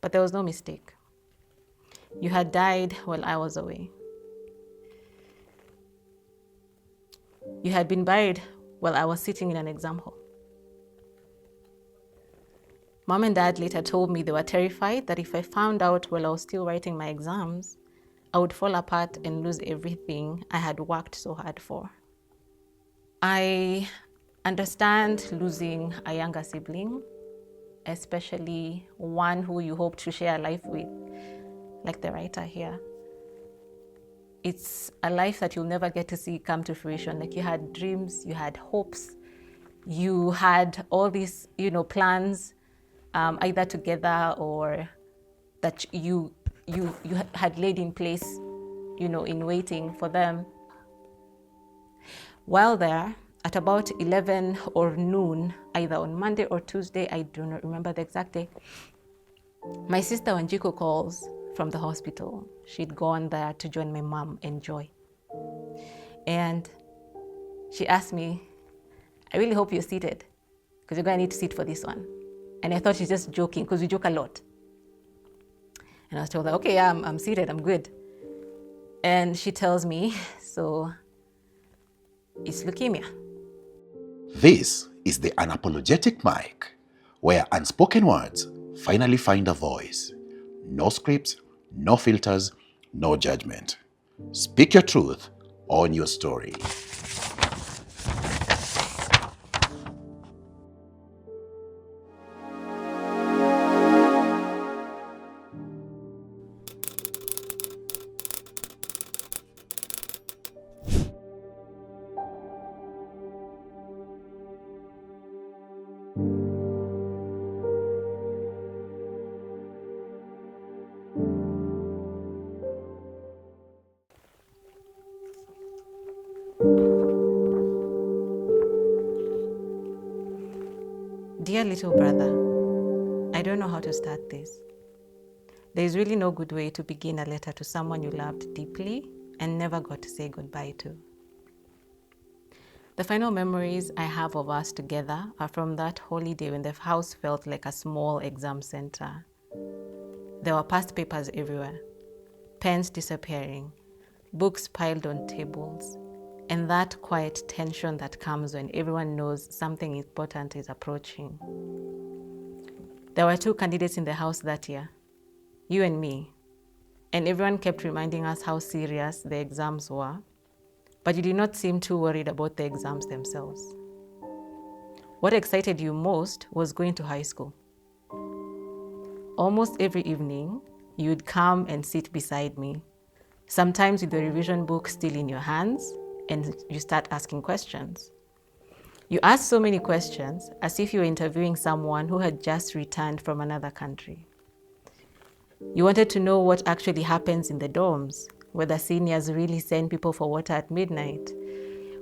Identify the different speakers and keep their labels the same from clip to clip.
Speaker 1: but there was no mistake. You had died while I was away. You had been buried while I was sitting in an exam hall. Mom and Dad later told me they were terrified that if I found out while I was still writing my exams, I would fall apart and lose everything I had worked so hard for. I understand losing a younger sibling, especially one who you hope to share life with, like the writer here. It's a life that you'll never get to see come to fruition. Like, you had dreams, you had hopes, you had all these, plans, either together or that you had laid in place, in waiting for them. While there, at about 11 or noon, either on Monday or Tuesday, I do not remember the exact day, my sister Wanjiku calls from the hospital. She'd gone there to join my mom and Joy. And she asked me, I really hope you're seated, because you're going to need to sit for this one. And I thought she's just joking, because we joke a lot. And I was told, okay, yeah, I'm seated, I'm good. And she tells me, so it's leukemia.
Speaker 2: This is the Unapologetic mic, where unspoken words finally find a voice. No scripts, no filters, no judgment. Speak your truth, own your story.
Speaker 1: Dear little brother, I don't know how to start this. There is really no good way to begin a letter to someone you loved deeply and never got to say goodbye to. The final memories I have of us together are from that holy day when the house felt like a small exam center. There were past papers everywhere, pens disappearing, books piled on tables, and that quiet tension that comes when everyone knows something important is approaching. There were 2 candidates in the house that year, you and me, and everyone kept reminding us how serious the exams were, but you did not seem too worried about the exams themselves. What excited you most was going to high school. Almost every evening, you'd come and sit beside me, sometimes with the revision book still in your hands, and you start asking questions. You asked so many questions as if you were interviewing someone who had just returned from another country. You wanted to know what actually happens in the dorms, whether seniors really send people for water at midnight,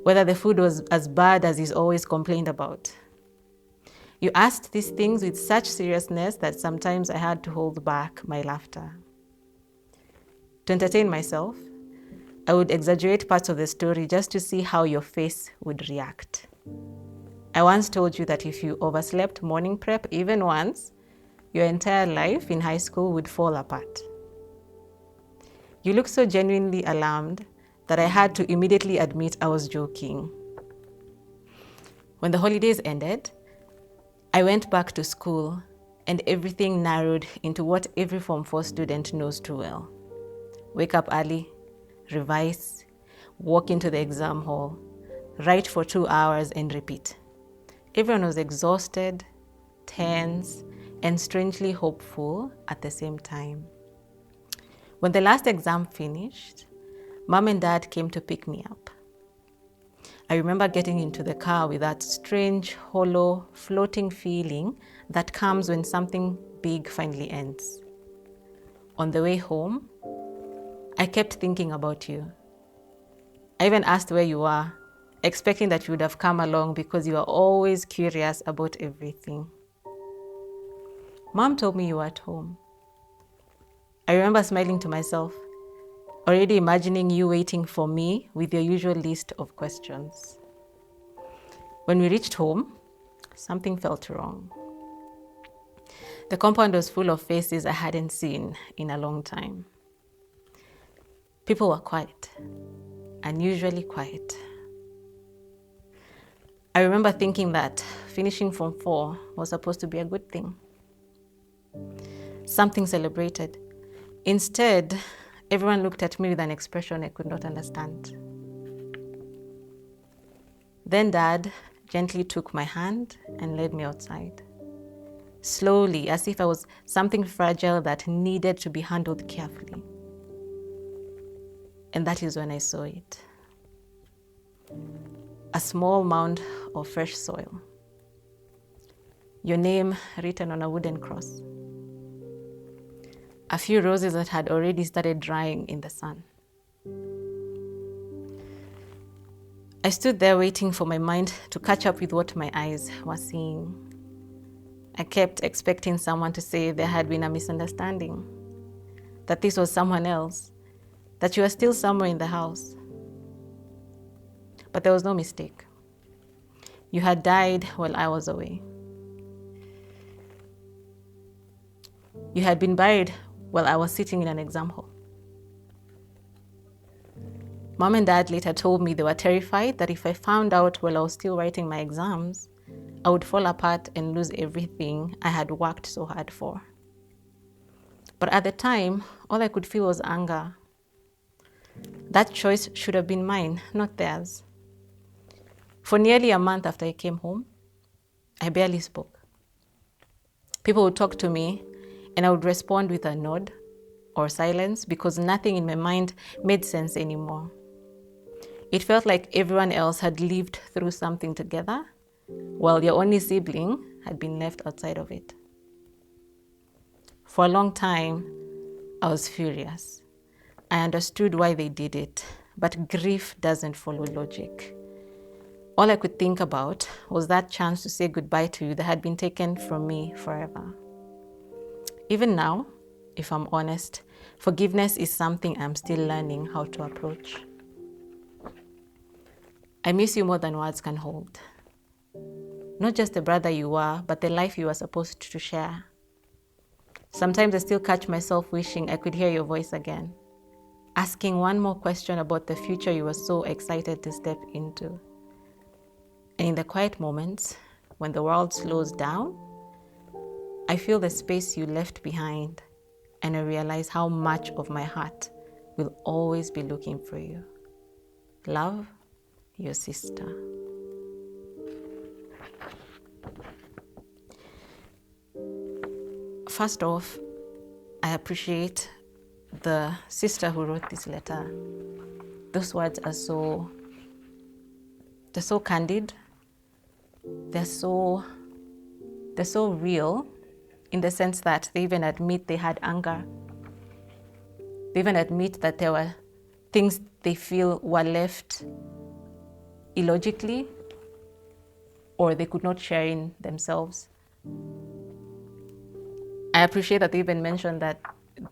Speaker 1: whether the food was as bad as is always complained about. You asked these things with such seriousness that sometimes I had to hold back my laughter. To entertain myself, I would exaggerate parts of the story just to see how your face would react. I once told you that if you overslept morning prep even once, your entire life in high school would fall apart. You looked so genuinely alarmed that I had to immediately admit I was joking. When the holidays ended, I went back to school and everything narrowed into what every Form 4 student knows too well. Wake up early, revise, walk into the exam hall, write for 2 hours and repeat. Everyone was exhausted, tense, and strangely hopeful at the same time. When the last exam finished, Mom and Dad came to pick me up. I remember getting into the car with that strange, hollow, floating feeling that comes when something big finally ends. On the way home, I kept thinking about you. I even asked where you were, expecting that you would have come along because you are always curious about everything. Mom told me you were at home. I remember smiling to myself, already imagining you waiting for me with your usual list of questions. When we reached home, something felt wrong. The compound was full of faces I hadn't seen in a long time. People were quiet, unusually quiet. I remember thinking that finishing Form 4 was supposed to be a good thing, something celebrated. Instead, everyone looked at me with an expression I could not understand. Then Dad gently took my hand and led me outside. Slowly, as if I was something fragile that needed to be handled carefully. And that is when I saw it. A small mound of fresh soil. Your name written on a wooden cross. A few roses that had already started drying in the sun. I stood there waiting for my mind to catch up with what my eyes were seeing. I kept expecting someone to say there had been a misunderstanding, that this was someone else, that you were still somewhere in the house. But there was no mistake. You had died while I was away. You had been buried while I was sitting in an exam hall. Mom and Dad later told me they were terrified that if I found out while I was still writing my exams, I would fall apart and lose everything I had worked so hard for. But at the time, all I could feel was anger. That choice should have been mine, not theirs. For nearly a month after I came home, I barely spoke. People would talk to me, and I would respond with a nod or silence because nothing in my mind made sense anymore. It felt like everyone else had lived through something together, while your only sibling had been left outside of it. For a long time, I was furious. I understood why they did it, but grief doesn't follow logic. All I could think about was that chance to say goodbye to you that had been taken from me forever. Even now, if I'm honest, forgiveness is something I'm still learning how to approach. I miss you more than words can hold. Not just the brother you were, but the life you were supposed to share. Sometimes I still catch myself wishing I could hear your voice again, asking one more question about the future you were so excited to step into. And in the quiet moments, when the world slows down, I feel the space you left behind, and I realize how much of my heart will always be looking for you. Love, your sister. First off, I appreciate the sister who wrote this letter. Those words are so candid. They're so real, in the sense that they even admit they had anger. They even admit that there were things they feel were left illogically, or they could not share in themselves. I appreciate that they even mentioned that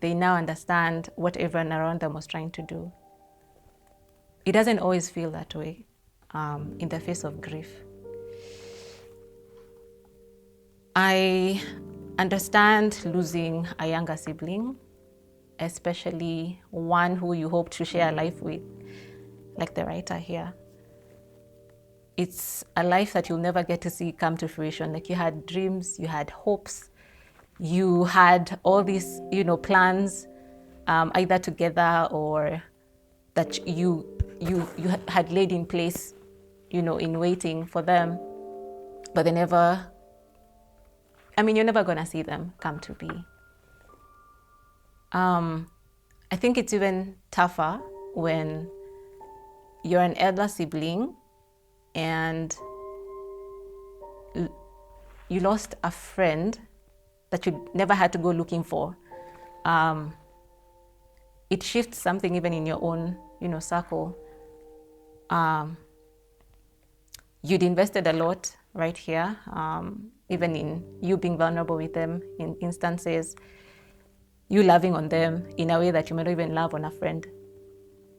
Speaker 1: they now understand what everyone around them was trying to do. It doesn't always feel that way in the face of grief. I understand losing a younger sibling, especially one who you hope to share a life with, like the writer here. It's a life that you'll never get to see come to fruition. Like, you had dreams, you had hopes, you had all these, plans, either together or that you had laid in place, in waiting for them, but they never. You're never gonna see them come to be. I think it's even tougher when you're an elder sibling and you lost a friend that you never had to go looking for. It shifts something even in your own, circle. You'd invested a lot right here, even in you being vulnerable with them in instances, you loving on them in a way that you might not even love on a friend.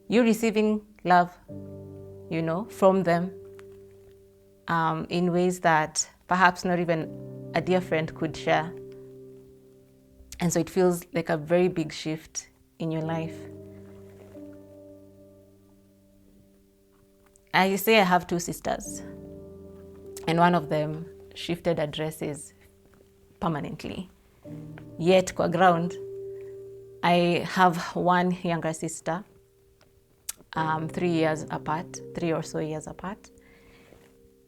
Speaker 1: You receiving love, from them in ways that perhaps not even a dear friend could share. And so it feels like a very big shift in your life. I say I have two sisters, and one of them shifted addresses permanently. Yet, kwa ground, I have one younger sister, 3 years apart, 3 or so years apart.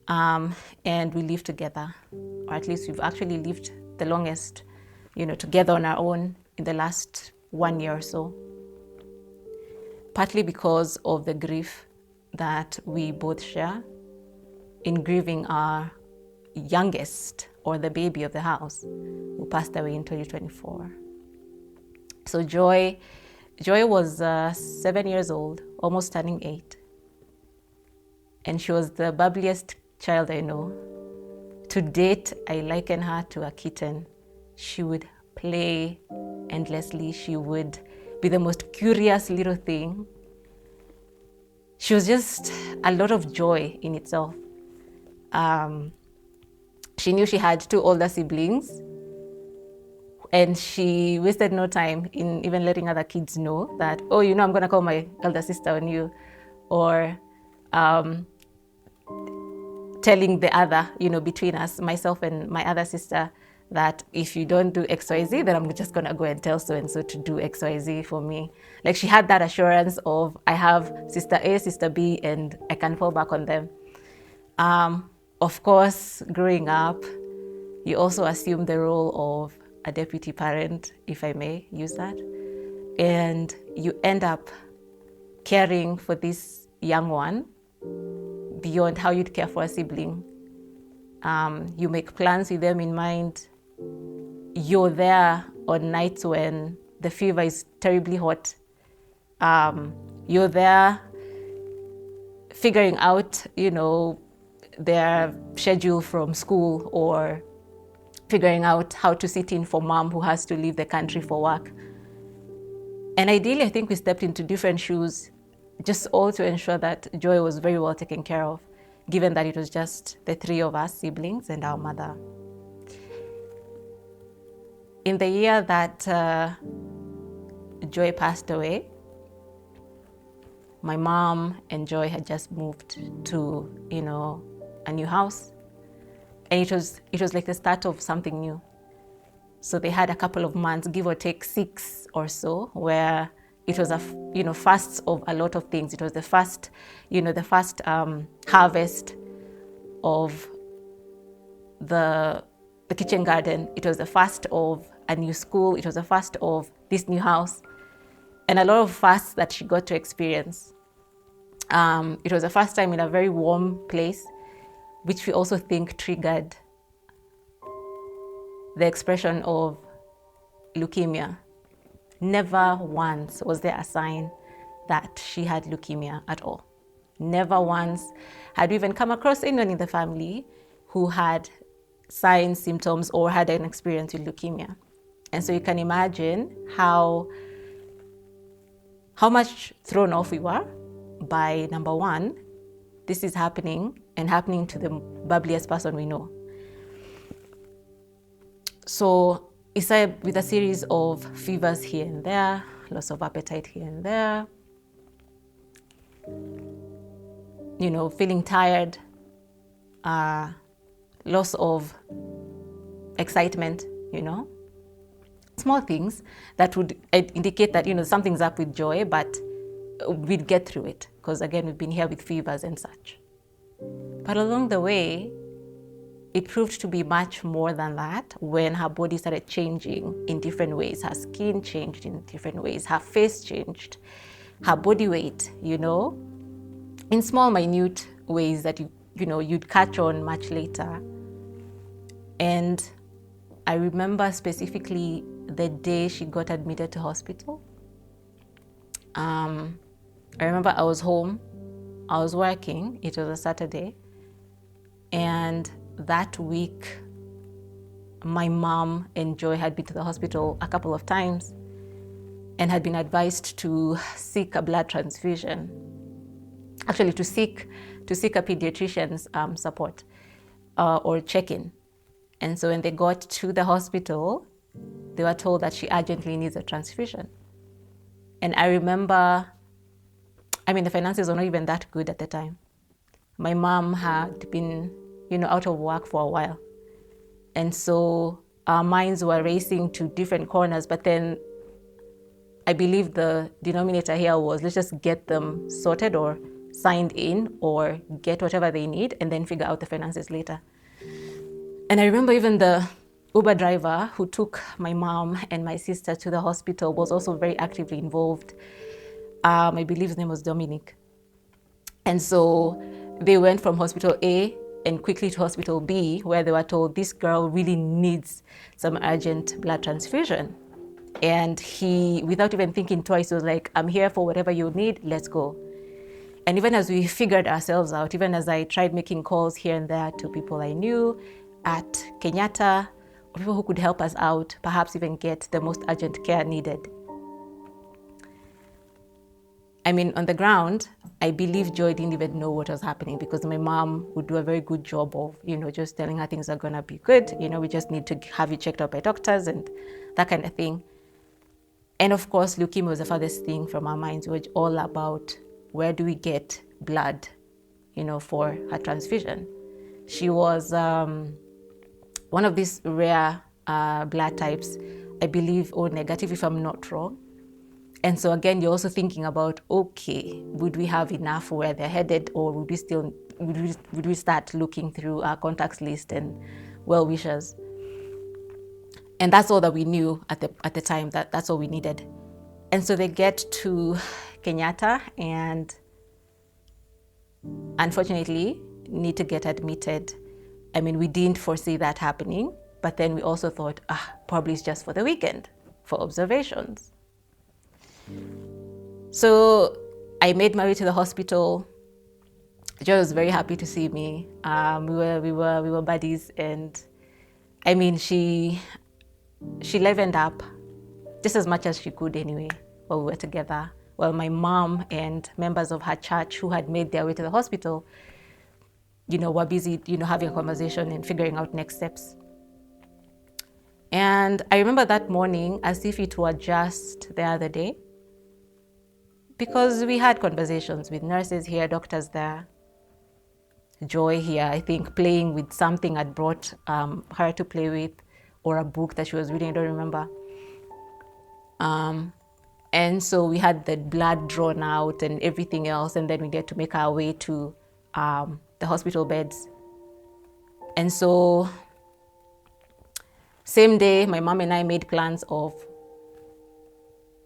Speaker 1: And we live together, or at least we've actually lived the longest, together on our own in the last 1 year or so. Partly because of the grief that we both share in grieving our youngest, or the baby of the house, who passed away in 2024. So Joy was 7 years old, almost turning 8. And she was the bubbliest child I know. To date, I liken her to a kitten. She would play endlessly. She would be the most curious little thing. She was just a lot of joy in itself. She knew she had 2 older siblings, and she wasted no time in even letting other kids know that, oh, I'm going to call my elder sister on you, or telling the other, between us, myself and my other sister, that if you don't do XYZ, then I'm just going to go and tell so-and-so to do XYZ for me. Like, she had that assurance of, I have sister A, sister B, and I can fall back on them. Of course, growing up, you also assume the role of a deputy parent, if I may use that. And you end up caring for this young one beyond how you'd care for a sibling. You make plans with them in mind. You're there on nights when the fever is terribly hot. You're there figuring out, their schedule from school, or figuring out how to sit in for mom who has to leave the country for work. And ideally, I think we stepped into different shoes, just all to ensure that Joy was very well taken care of, given that it was just the 3 of us siblings and our mother. In the year that Joy passed away, my mom and Joy had just moved to, a new house. And it was like the start of something new. So they had a couple of months, give or take 6 or so, where it was firsts of a lot of things. It was the first harvest of the kitchen garden. It was the first of a new school. It was the first of this new house, and a lot of firsts that she got to experience. It was the first time in a very warm place, which we also think triggered the expression of leukemia. Never once was there a sign that she had leukemia at all. Never once had we even come across anyone in the family who had signs, symptoms, or had an experience with leukemia. And so you can imagine how much thrown off we were by, number one, this is happening, and happening to the bubbliest person we know. So it started with a series of fevers here and there, loss of appetite here and there, feeling tired, loss of excitement, small things that would indicate that, something's up with Joy, but we'd get through it, because again, we've been here with fevers and such. But along the way, it proved to be much more than that when her body started changing in different ways. Her skin changed in different ways. Her face changed. Her body weight, in small, minute ways that you'd catch on much later. And I remember specifically the day she got admitted to hospital. I remember I was home. I was working. It was a Saturday. And that week, my mom and Joy had been to the hospital a couple of times and had been advised to seek a blood transfusion. Actually, to seek a pediatrician's support or check-in. And so when they got to the hospital, they were told that she urgently needs a transfusion. And I remember, the finances were not even that good at the time. My mom had been, out of work for a while. And so our minds were racing to different corners, but then I believe the denominator here was, let's just get them sorted or signed in or get whatever they need and then figure out the finances later. And I remember even the Uber driver who took my mom and my sister to the hospital was also very actively involved. I believe his name was Dominic. And so they went from hospital A and quickly to hospital B, where they were told this girl really needs some urgent blood transfusion. And he, without even thinking twice, was like, I'm here for whatever you need, let's go. And even as we figured ourselves out, even as I tried making calls here and there to people I knew at Kenyatta, or people who could help us out, perhaps even get the most urgent care needed. On the ground, I believe Joy didn't even know what was happening because my mom would do a very good job of, just telling her things are gonna be good. We just need to have you checked out by doctors and that kind of thing. And of course, leukemia was the farthest thing from our minds. We were all about where do we get blood, for her transfusion. She was one of these rare blood types, I believe, O negative, if I'm not wrong. And so again, you're also thinking about, okay, would we have enough where they're headed, or would we start looking through our contacts list and well-wishers? And that's all that we knew at the time, that's all we needed. And so they get to Kenyatta and unfortunately need to get admitted. We didn't foresee that happening, but then we also thought, probably it's just for the weekend, for observations. So I made my way to the hospital. Joy was very happy to see me. We were buddies, and she livened up just as much as she could anyway while we were together. While my mom and members of her church who had made their way to the hospital, were busy, having a conversation and figuring out next steps. And I remember that morning as if it were just the other day, because we had conversations with nurses here, doctors there, Joy here, I think, playing with something I'd brought her to play with, or a book that she was reading, I don't remember. And so we had the blood drawn out and everything else, and then we get to make our way to the hospital beds. And so same day, my mom and I made plans of,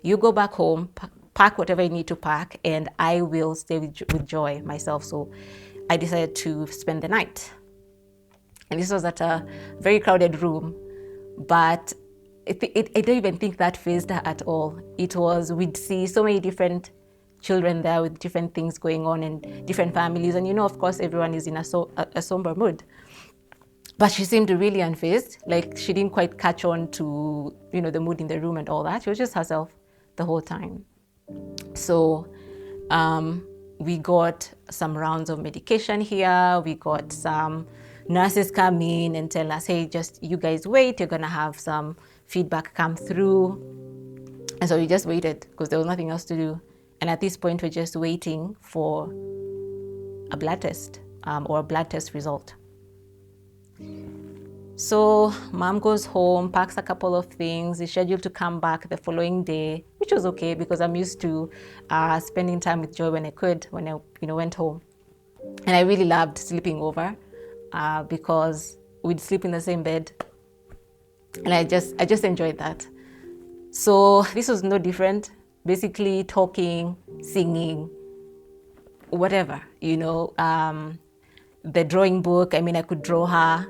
Speaker 1: you go back home, pack whatever you need to pack, and I will stay with Joy myself. So I decided to spend the night. And this was at a very crowded room, but I don't even think that fazed her at all. It was, we'd see so many different children there with different things going on and different families. And of course, everyone is in a somber mood. But she seemed really unfazed, like she didn't quite catch on to, the mood in the room and all that. She was just herself the whole time. So we got some rounds of medication here. We got some nurses come in and tell us, hey, just you guys wait, you're gonna have some feedback come through. And so we just waited because there was nothing else to do. And at this point, we're just waiting for a blood test or a blood test result. So mom goes home, packs a couple of things, is scheduled to come back the following day, which was okay because I'm used to spending time with Joy when I could, when I went home. And I really loved sleeping over because we'd sleep in the same bed. And I just enjoyed that. So this was no different, basically talking, singing, whatever, the drawing book, I could draw her.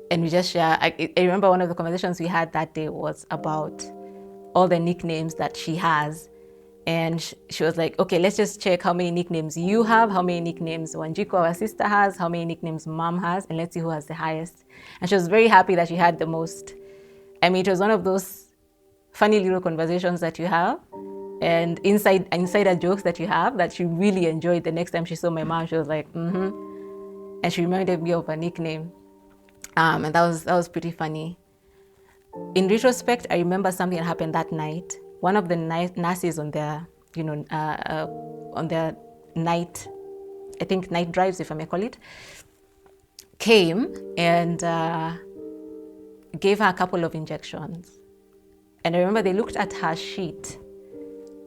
Speaker 1: And we just share. I remember one of the conversations we had that day was about all the nicknames that she has. And she was like, okay, let's just check how many nicknames you have, how many nicknames Wanjiku, our sister, has, how many nicknames mom has, and let's see who has the highest. And she was very happy that she had the most. It was one of those funny little conversations that you have and insider jokes that you have that she really enjoyed. The next time she saw my mom, she was like, And she reminded me of a nickname. And that was pretty funny. In retrospect, I remember something that happened that night. One of the nurses on their, on their night, I think night drives, if I may call it, came and gave her a couple of injections. And I remember they looked at her sheet,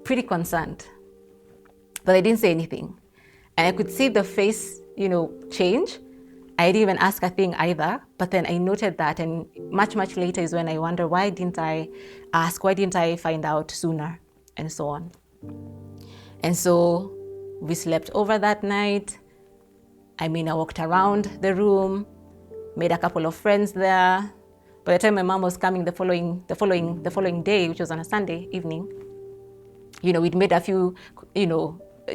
Speaker 1: pretty concerned, but they didn't say anything. And I could see the face, change. I didn't even ask a thing either, but then I noted that, and much later is when I wonder, why didn't I ask? Why didn't I find out sooner? And so on. And so we slept over that night. I walked around the room, made a couple of friends there. By the time my mom was coming the following day, which was on a Sunday evening, we'd made a few,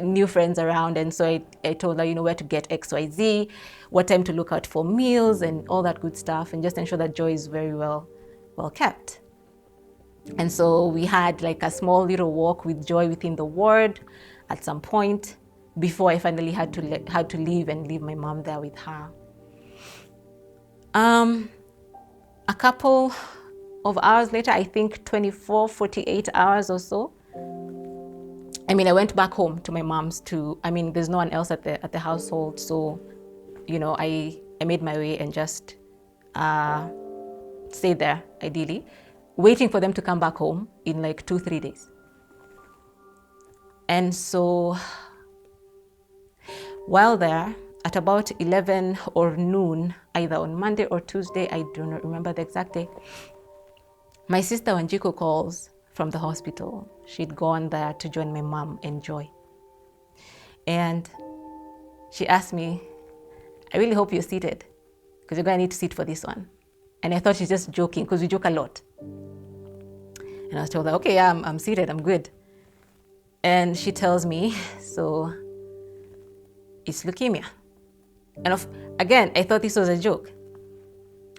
Speaker 1: new friends around. And so I told her, where to get XYZ, what time to look out for meals and all that good stuff, and just ensure that Joy is very well kept. And so we had like a small little walk with Joy within the ward at some point before I finally had to leave and leave my mom there with her. A couple of hours later, I think 24, 48 hours or so, I went back home to my mom's there's no one else at the household. So, I made my way and just stayed there, ideally, waiting for them to come back home in like 2-3 days. And so while there, at about 11 or noon, either on Monday or Tuesday, I do not remember the exact day, my sister Wanjiko calls from the hospital. She'd gone there to join my mom and Joy. And she asked me, I really hope you're seated, because you're going to need to sit for this one. And I thought she's just joking, because we joke a lot. And I was told, okay, yeah, I'm seated, I'm good. And she tells me, so it's leukemia. And again, I thought this was a joke.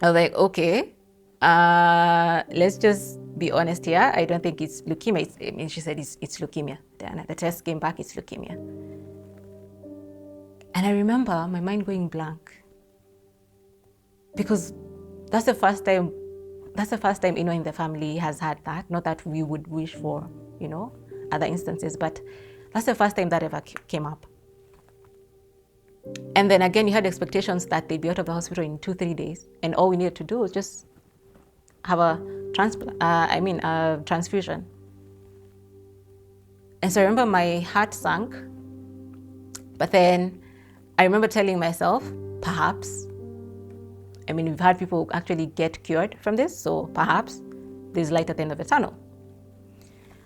Speaker 1: I was like, okay, let's just be honest here. I don't think it's leukemia. She said it's leukemia. The test came back, it's leukemia. And I remember my mind going blank, because that's the first time in the family has had that. Not that we would wish for, other instances, but that's the first time that ever came up. And then again, you had expectations that they'd be out of the hospital in 2-3 days, and all we needed to do was just have a transfusion. And so I remember my heart sank, but then I remember telling myself, perhaps, we've had people actually get cured from this, so perhaps there's light at the end of the tunnel.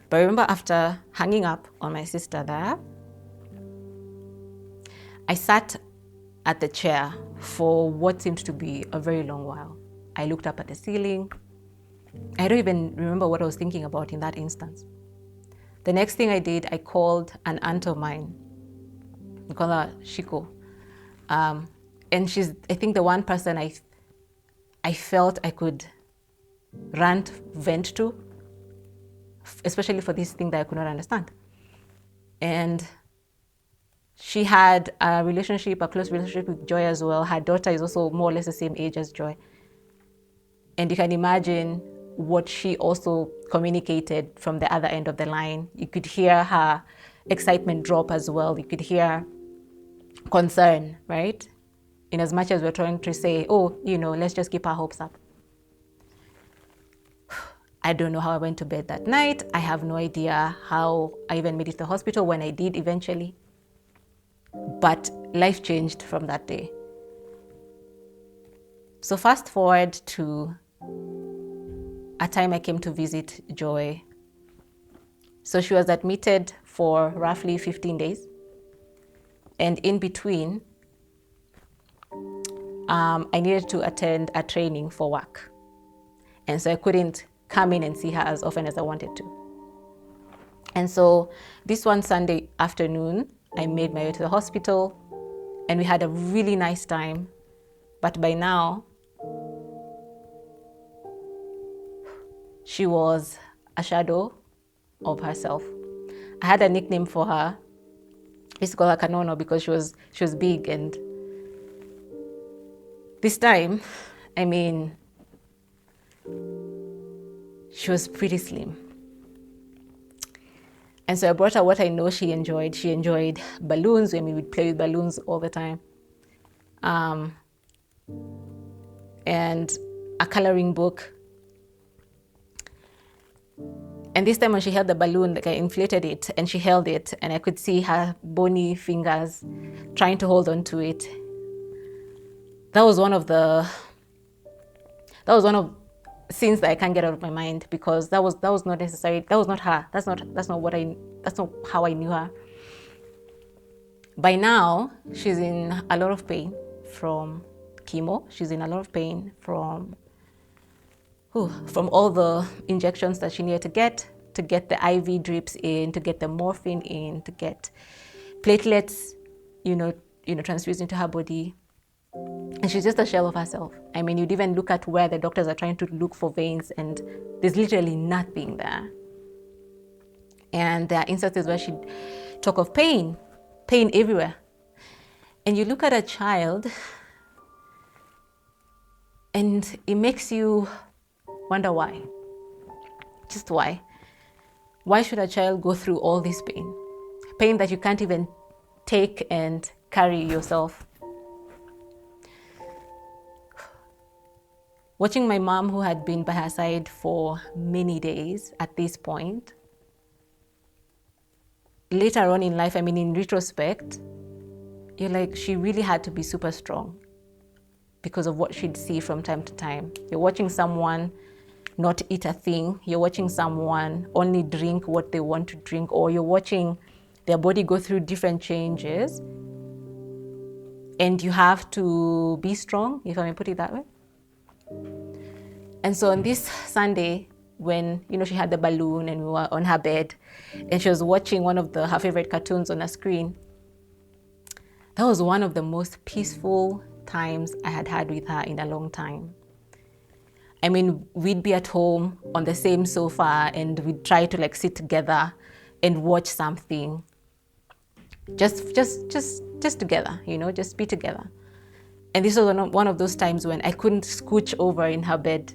Speaker 1: But I remember after hanging up on my sister there, I sat at the chair for what seemed to be a very long while. I looked up at the ceiling. I don't even remember what I was thinking about in that instance. The next thing I did, I called an aunt of mine. We call her Shiko. And she's, I think, the one person I felt I could vent to, especially for this thing that I could not understand. And she had a close relationship with Joy as well. Her daughter is also more or less the same age as Joy. And you can imagine what she also communicated from the other end of the line. You could hear her excitement drop as well. You could hear concern, right? In as much as we're trying to say, let's just keep our hopes up. I don't know how I went to bed that night. I have no idea how I even made it to the hospital when I did eventually. But life changed from that day. So fast forward to a time I came to visit Joy. So she was admitted for roughly 15 days. And in between, I needed to attend a training for work. And so I couldn't come in and see her as often as I wanted to. And so this one Sunday afternoon, I made my way to the hospital, and we had a really nice time. But by now, she was a shadow of herself. I had a nickname for her. I used to call her Kanono because she was big. And this time, she was pretty slim. And so I brought her what I know she enjoyed. She enjoyed balloons. I mean, we'd play with balloons all the time. And a coloring book. And this time when she held the balloon, like I inflated it and she held it, and I could see her bony fingers trying to hold on to it. That was one of scenes that I can't get out of my mind, because that was not necessary. That was not her. That's not how I knew her. By now, she's in a lot of pain from chemo. She's in a lot of pain from all the injections that she needed to get the IV drips in, to get the morphine in, to get platelets, transfused into her body. And she's just a shell of herself. I mean, you'd even look at where the doctors are trying to look for veins, and there's literally nothing there. And there are instances where she'd talk of pain everywhere. And you look at a child, and it makes you wonder why. Just why? Why should a child go through all this pain? Pain that you can't even take and carry yourself. Watching my mom, who had been by her side for many days at this point, later on in life, I mean, in retrospect, you're like, she really had to be super strong because of what she'd see from time to time. You're watching someone not eat a thing. You're watching someone only drink what they want to drink, or you're watching their body go through different changes. And you have to be strong, if I may put it that way. And so on this Sunday, when she had the balloon and we were on her bed and she was watching one of her favorite cartoons on a screen, that was one of the most peaceful times I had with her in a long time. I mean, we'd be at home on the same sofa and we'd try to sit together and watch something. Just together, just be together. And this was one of those times when I couldn't scooch over in her bed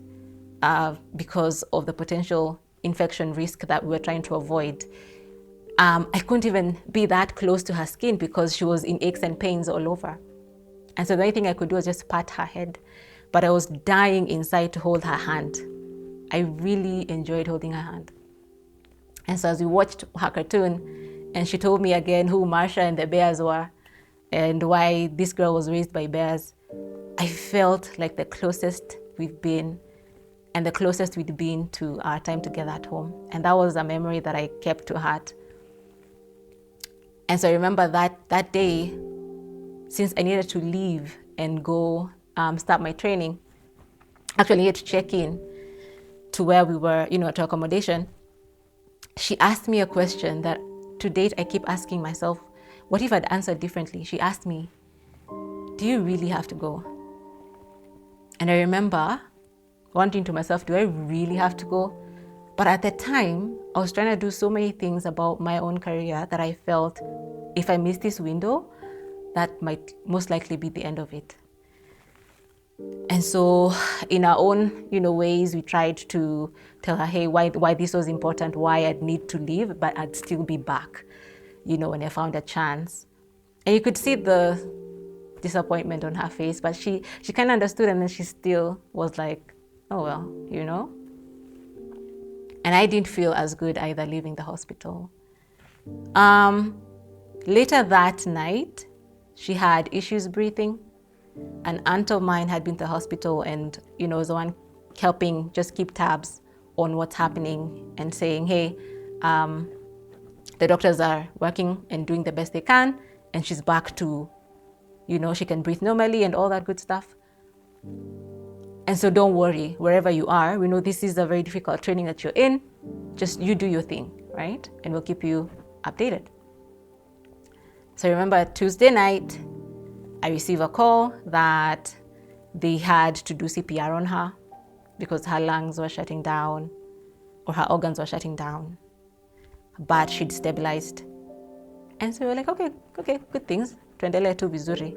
Speaker 1: because of the potential infection risk that we were trying to avoid. I couldn't even be that close to her skin because she was in aches and pains all over. And so the only thing I could do was just pat her head. But I was dying inside to hold her hand. I really enjoyed holding her hand. And so as we watched her cartoon, and she told me again who Marsha and the bears were, and why this girl was raised by bears, I felt like the closest we've been, and the closest we'd been to our time together at home. And that was a memory that I kept to heart. And so I remember that day, since I needed to leave and go start my training, actually I had to check in to where we were, to accommodation. She asked me a question that to date I keep asking myself, what if I'd answered differently? She asked me, do you really have to go? And I remember wondering to myself, do I really have to go? But at the time, I was trying to do so many things about my own career that I felt if I miss this window, that might most likely be the end of it. And so in our own, ways, we tried to tell her, hey, why this was important, why I'd need to leave, but I'd still be back, when I found a chance. And you could see the disappointment on her face, but she kind of understood, and then she still was like, oh, well, And I didn't feel as good either leaving the hospital. Later that night, she had issues breathing. An aunt of mine had been to the hospital and, was the one helping just keep tabs on what's happening and saying, hey, the doctors are working and doing the best they can, and she's back to, she can breathe normally and all that good stuff. And so don't worry, wherever you are, we know this is a very difficult training that you're in. Just you do your thing, right? And we'll keep you updated. So I remember Tuesday night, I received a call that they had to do CPR on her because her lungs were shutting down or her organs were shutting down, but she'd stabilized. And so we were like, okay, good things. Tuendelee tu vizuri.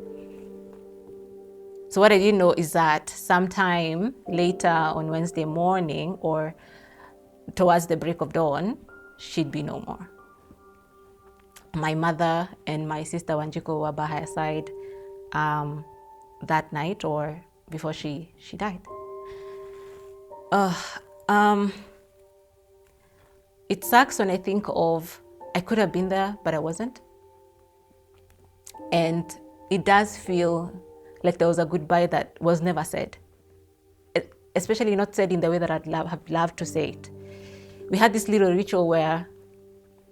Speaker 1: So what I didn't know is that sometime later on Wednesday morning, or towards the break of dawn, she'd be no more. My mother and my sister Wanjiko were by her side that night or before she died. It sucks when I think of I could have been there, but I wasn't. And it does feel like there was a goodbye that was never said, especially not said in the way that I'd have loved to say it. We had this little ritual where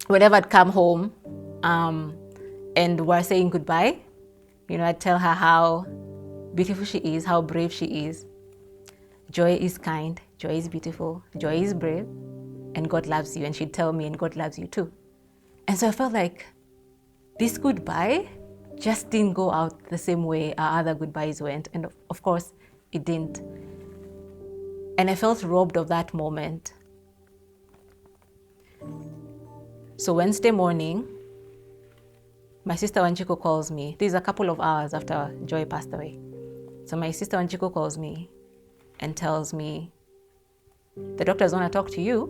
Speaker 1: whenever I'd come home and we're saying goodbye, I'd tell her how beautiful she is, how brave she is. Joy is kind, Joy is beautiful, Joy is brave, and God loves you. And she'd tell me, and God loves you too. And so I felt like this goodbye just didn't go out the same way our other goodbyes went. And of course, it didn't. And I felt robbed of that moment. So Wednesday morning, my sister Wanjiko calls me. This is a couple of hours after Joy passed away. So my sister Wanjiko calls me and tells me, the doctors want to talk to you.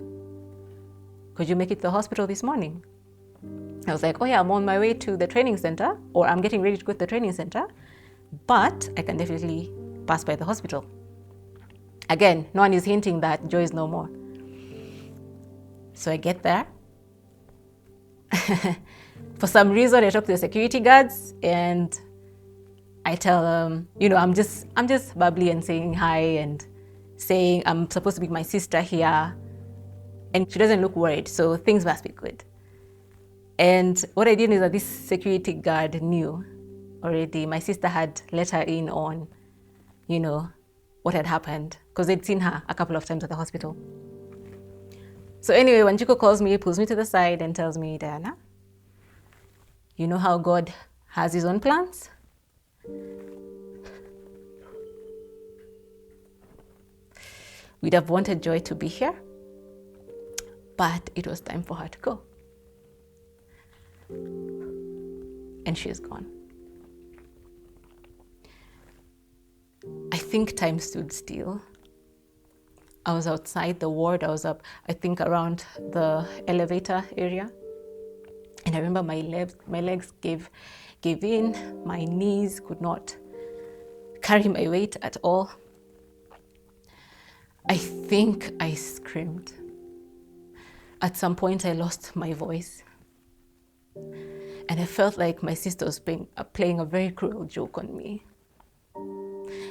Speaker 1: Could you make it to the hospital this morning? I was like, oh yeah, I'm on my way to the training center, or I'm getting ready to go to the training center, but I can definitely pass by the hospital. Again, no one is hinting that Joy is no more. So I get there. For some reason, I talk to the security guards and I tell them, I'm just bubbly and saying hi and saying I'm supposed to be my sister here. And she doesn't look worried, so things must be good. And what I did is that this security guard knew already. My sister had let her in on, what had happened, because they'd seen her a couple of times at the hospital. So anyway, when Jiko calls me, pulls me to the side and tells me, Diana, you know how God has his own plans? We'd have wanted Joy to be here, but it was time for her to go. And she's gone. I think time stood still. I was outside the ward. I was up, I think, around the elevator area. And I remember my legs gave in. My knees could not carry my weight at all. I think I screamed. At some point, I lost my voice. And I felt like my sister was playing a very cruel joke on me.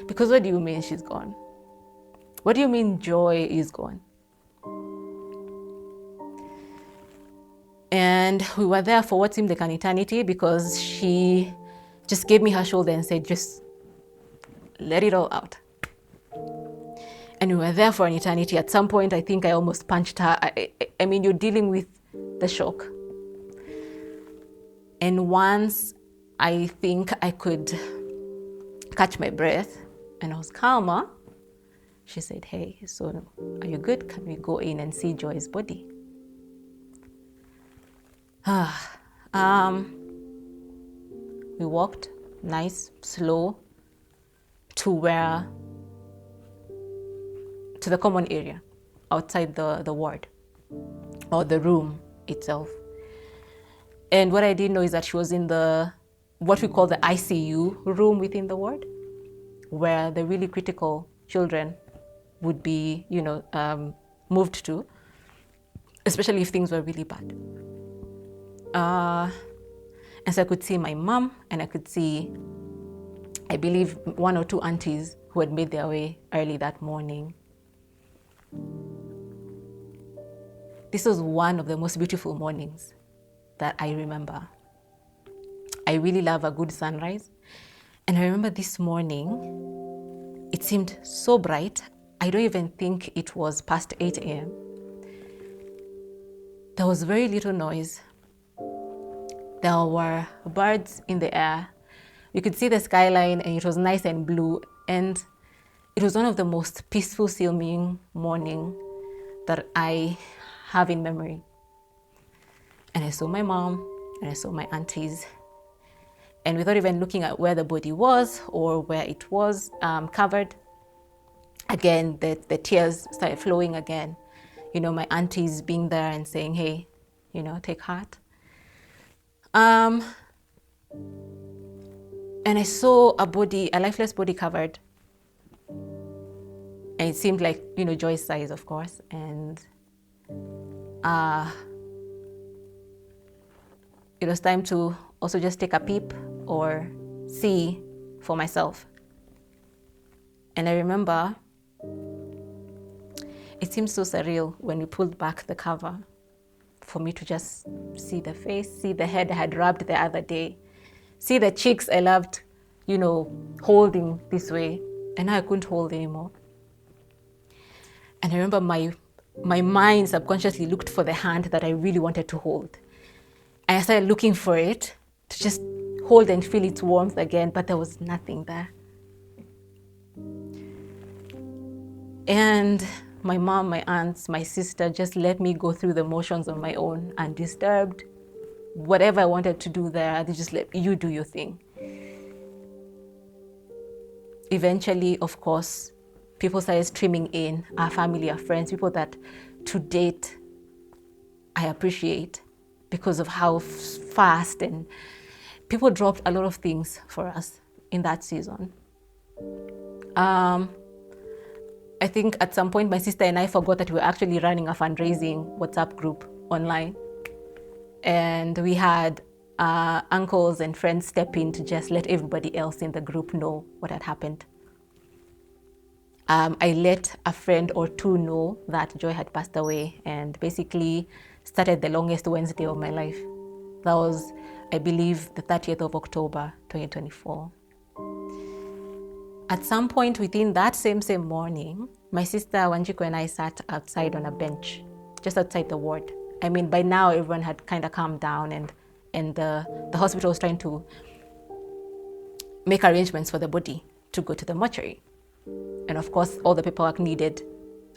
Speaker 1: Because what do you mean she's gone? What do you mean Joy is gone? And we were there for what seemed like an eternity because she just gave me her shoulder and said, just let it all out. And we were there for an eternity. At some point, I think I almost punched her. I mean, you're dealing with the shock. And once I think I could catch my breath and I was calmer, she said, hey, so are you good? Can we go in and see Joy's body? We walked nice, slow, to the common area outside the ward or the room itself. And what I didn't know is that she was in what we call the ICU room within the ward, where the really critical children would be, moved to, especially if things were really bad. And so I could see my mom, and I could see, I believe, one or two aunties who had made their way early that morning. This was one of the most beautiful mornings that I remember. I really love a good sunrise. And I remember this morning, it seemed so bright. I don't even think it was past 8 a.m. There was very little noise. There were birds in the air. You could see the skyline and it was nice and blue. And it was one of the most peaceful seeming morning that I have in memory. And I saw my mom and I saw my aunties. And without even looking at where the body was or where it was covered, again, the tears started flowing again. my aunties being there and saying, hey, take heart. And I saw a lifeless body covered. And it seemed like, Joy's size, of course. And it was time to also just take a peep or see for myself. And I remember it seemed so surreal when we pulled back the cover for me to just see the face, see the head I had rubbed the other day, see the cheeks I loved, holding this way. And now I couldn't hold anymore. And I remember my mind subconsciously looked for the hand that I really wanted to hold. And I started looking for it to just hold and feel its warmth again, but there was nothing there. And my mom, my aunts, my sister just let me go through the motions on my own, undisturbed. Whatever I wanted to do there, they just let you do your thing. Eventually, of course, people started streaming in, our family, our friends, people that to date I appreciate because of how fast, and people dropped a lot of things for us in that season. I think at some point my sister and I forgot that we were actually running a fundraising WhatsApp group online. And we had uncles and friends step in to just let everybody else in the group know what had happened. I let a friend or two know that Joy had passed away, and basically started the longest Wednesday of my life. That was, I believe, the 30th of October, 2024. At some point within that same morning, my sister Wanjiko and I sat outside on a bench, just outside the ward. I mean, by now everyone had kind of calmed down, and the hospital was trying to make arrangements for the body to go to the mortuary. And of course, all the paperwork needed.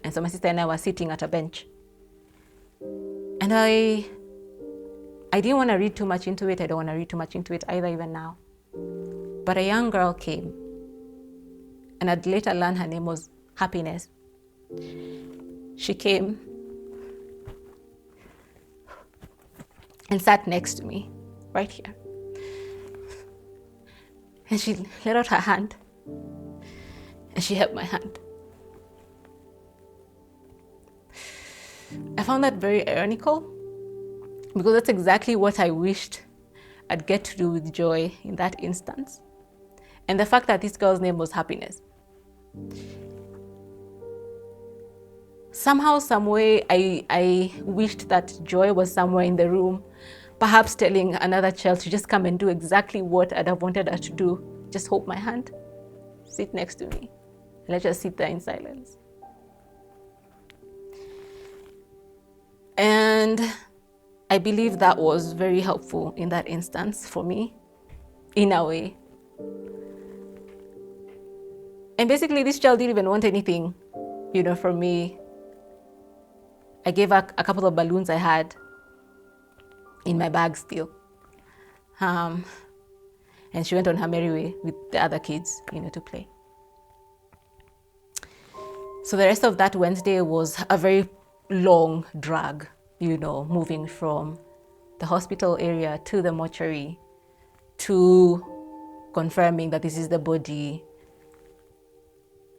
Speaker 1: And so my sister and I were sitting at a bench. And I didn't want to read too much into it. I don't want to read too much into it either, even now. But a young girl came. And I'd later learned her name was Happiness. She came and sat next to me, right here. And she let out her hand. And she held my hand. I found that very ironical, because that's exactly what I wished I'd get to do with Joy in that instance. And the fact that this girl's name was Happiness. Somehow, some way, I wished that Joy was somewhere in the room, perhaps telling another child to just come and do exactly what I'd have wanted her to do. Just hold my hand, sit next to me, and let's just sit there in silence. And I believe that was very helpful in that instance for me, in a way. And basically, this child didn't even want anything, from me. I gave her a couple of balloons I had in my bag still. And she went on her merry way with the other kids, to play. So the rest of that Wednesday was a very long drag, moving from the hospital area to the mortuary, to confirming that this is the body,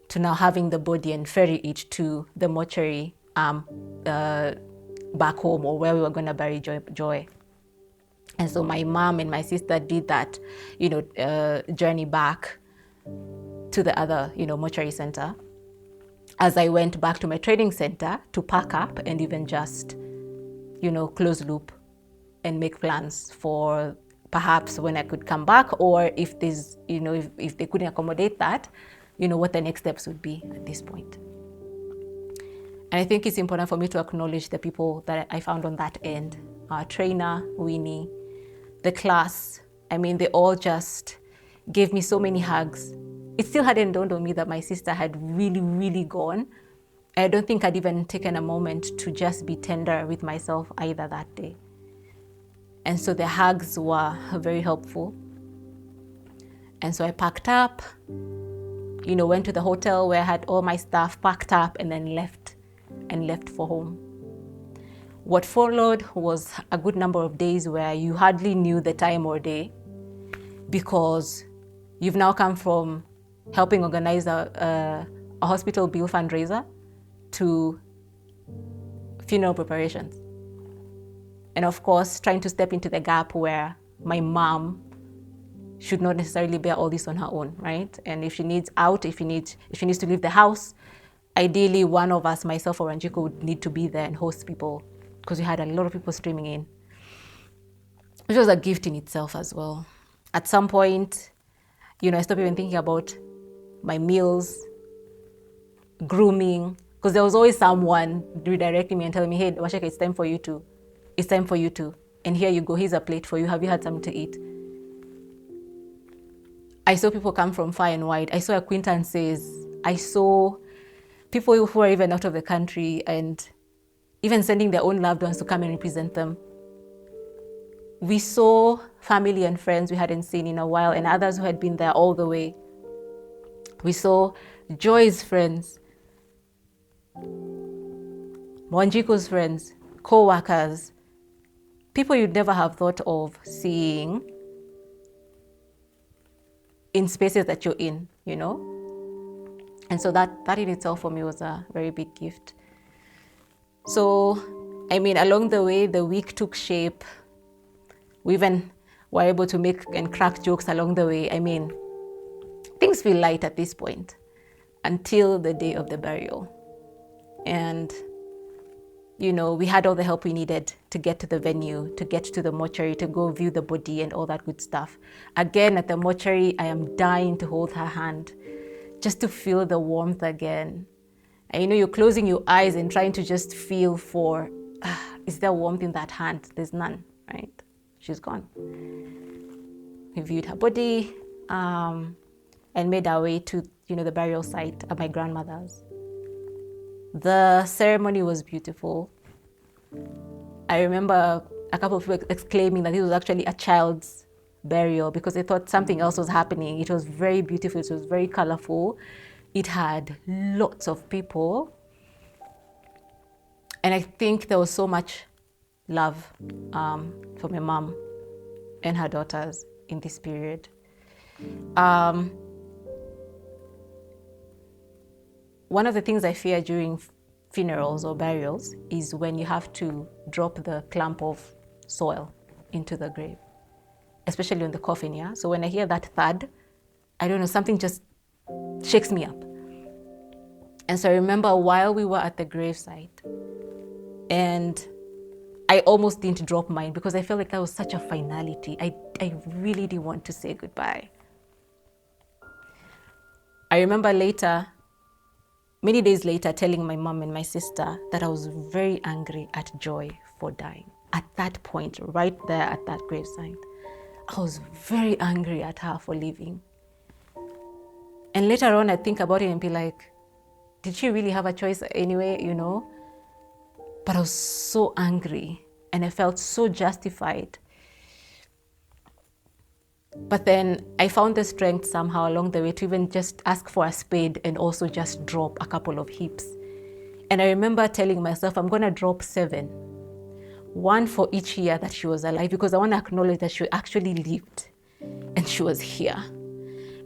Speaker 1: to now having the body and ferry it to the mortuary back home, or where we were going to bury Joy. And so my mom and my sister did that, journey back to the other, mortuary center. As I went back to my training center to pack up and even just, close loop and make plans for perhaps when I could come back, or if there's, if they couldn't accommodate that, what the next steps would be at this point. And I think it's important for me to acknowledge the people that I found on that end. Our trainer, Winnie, the class. I mean, they all just gave me so many hugs. It still hadn't dawned on me that my sister had really, really gone. I don't think I'd even taken a moment to just be tender with myself either that day. And so the hugs were very helpful. And so I packed up, went to the hotel where I had all my stuff packed up, and then left for home. What followed was a good number of days where you hardly knew the time or day, because you've now come from helping organize a hospital bill fundraiser to funeral preparations. And of course, trying to step into the gap where my mom should not necessarily bear all this on her own, right? And if she needs out, if she needs to leave the house, ideally one of us, myself or Anjiko, would need to be there and host people, because we had a lot of people streaming in, which was a gift in itself as well. At some point, I stopped even thinking about my meals, grooming, because there was always someone redirecting me and telling me, hey, Waceke, it's time for you to. And here you go, here's a plate for you. Have you had something to eat? I saw people come from far and wide. I saw acquaintances. I saw people who are even out of the country and even sending their own loved ones to come and represent them. We saw family and friends we hadn't seen in a while, and others who had been there all the way. We saw Joy's friends, Mwanjiko's friends, co-workers, people you'd never have thought of seeing in spaces that you're in, And so that in itself for me was a very big gift. So, along the way, the week took shape. We even were able to make and crack jokes along the way. Things feel light at this point until the day of the burial. And, we had all the help we needed to get to the venue, to get to the mortuary, to go view the body and all that good stuff. Again, at the mortuary, I am dying to hold her hand, just to feel the warmth again. And you're closing your eyes and trying to just feel for, is there warmth in that hand? There's none, right? She's gone. We viewed her body and made our way to, the burial site at my grandmother's. The ceremony was beautiful. I remember a couple of people exclaiming that it was actually a child's burial because they thought something else was happening. It was very beautiful. It was very colorful. It had lots of people. And I think there was so much love for my mom and her daughters in this period. One of the things I fear during funerals or burials is when you have to drop the clump of soil into the grave, especially on the coffin, yeah? So when I hear that thud, I don't know, something just shakes me up. And so I remember while we were at the gravesite, and I almost didn't drop mine because I felt like that was such a finality. I really did want to say goodbye. I remember many days later, telling my mom and my sister that I was very angry at Joy for dying. At that point, right there at that gravesite, I was very angry at her for leaving. And later on, I think about it and be like, did she really have a choice anyway, But I was so angry and I felt so justified. But then I found the strength somehow along the way to even just ask for a spade and also just drop a couple of heaps. And I remember telling myself, I'm going to drop 7. 1 for each year that she was alive, because I want to acknowledge that she actually lived and she was here.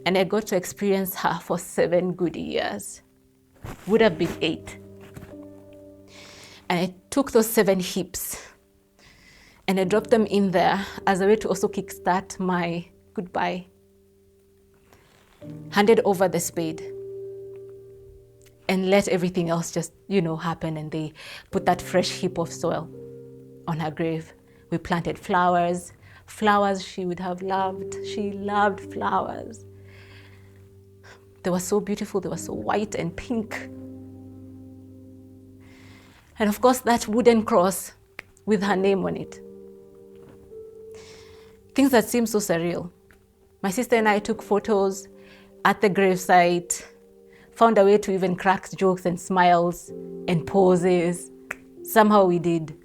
Speaker 1: And I got to experience her for 7 good years. Would have been 8. And I took those 7 heaps and I dropped them in there as a way to also kickstart my goodbye. Handed over the spade and let everything else just, happen. And they put that fresh heap of soil on her grave. We planted flowers she would have loved. She loved flowers. They were so beautiful. They were so white and pink. And of course, that wooden cross with her name on it. Things that seem so surreal. My sister and I took photos at the gravesite, found a way to even crack jokes and smiles and poses. Somehow we did.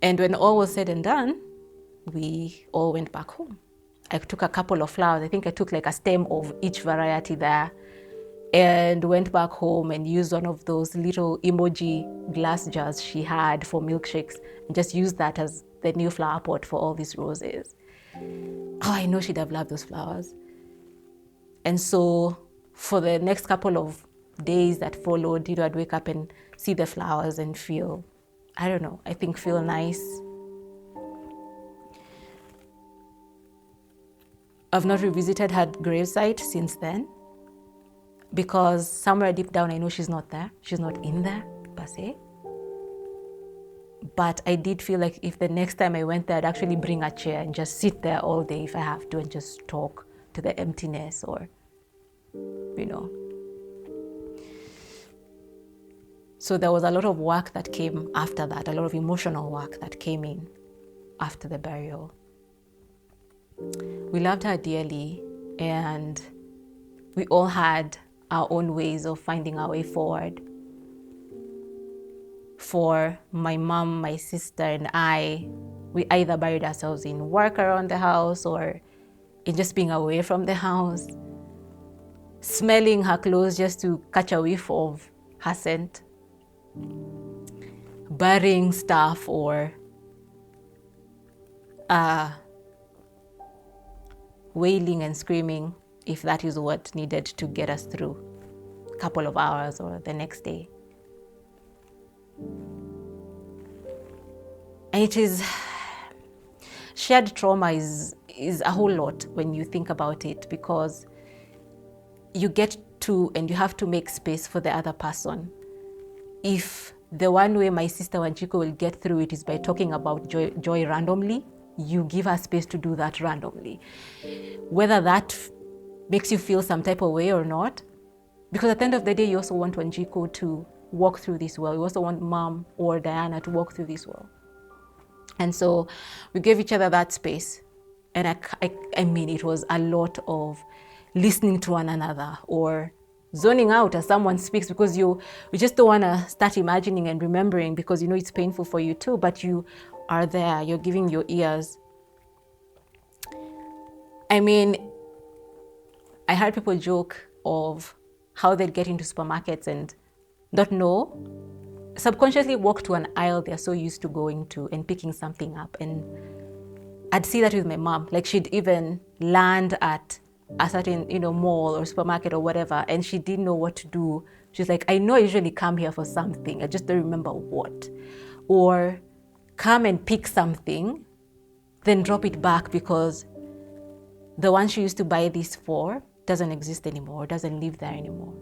Speaker 1: And when all was said and done, we all went back home. I took a couple of flowers. I think I took like a stem of each variety there. and went back home and used one of those little emoji glass jars she had for milkshakes and just used that as the new flower pot for all these roses. Oh, I know she'd have loved those flowers. And so for the next couple of days that followed, I'd wake up and see the flowers and feel, I don't know, I think feel nice. I've not revisited her gravesite since then, because somewhere deep down I know she's not there. She's not in there, per se. But I did feel like if the next time I went there, I'd actually bring a chair and just sit there all day if I have to and just talk to the emptiness or, So there was a lot of work that came after that, a lot of emotional work that came in after the burial. We loved her dearly, and we all had our own ways of finding our way forward. For my mom, my sister, and I, we either buried ourselves in work around the house or in just being away from the house, smelling her clothes just to catch a whiff of her scent, burying stuff, or wailing and screaming if that is what needed to get us through a couple of hours or the next day. And it is, shared trauma is a whole lot when you think about it, because you get to and you have to make space for the other person. If the one way my sister Waceke will get through it is by talking about joy randomly, you give her space to do that randomly. Whether that makes you feel some type of way or not, because at the end of the day, you also want Waceke to walk through this well. You also want Mom or Diana to walk through this well. And so we gave each other that space. And I mean, it was a lot of listening to one another or zoning out as someone speaks, because you just don't want to start imagining and remembering, because it's painful for you too, but you are there, you're giving your ears. I mean, I heard people joke of how they'd get into supermarkets and not know, subconsciously walk to an aisle they're so used to going to and picking something up. And I'd see that with my mom. Like, she'd even land at a certain, mall or supermarket or whatever, and she didn't know what to do. She's like, I know I usually come here for something, I just don't remember what. Or come and pick something, then drop it back because the one she used to buy this for doesn't exist anymore, doesn't live there anymore.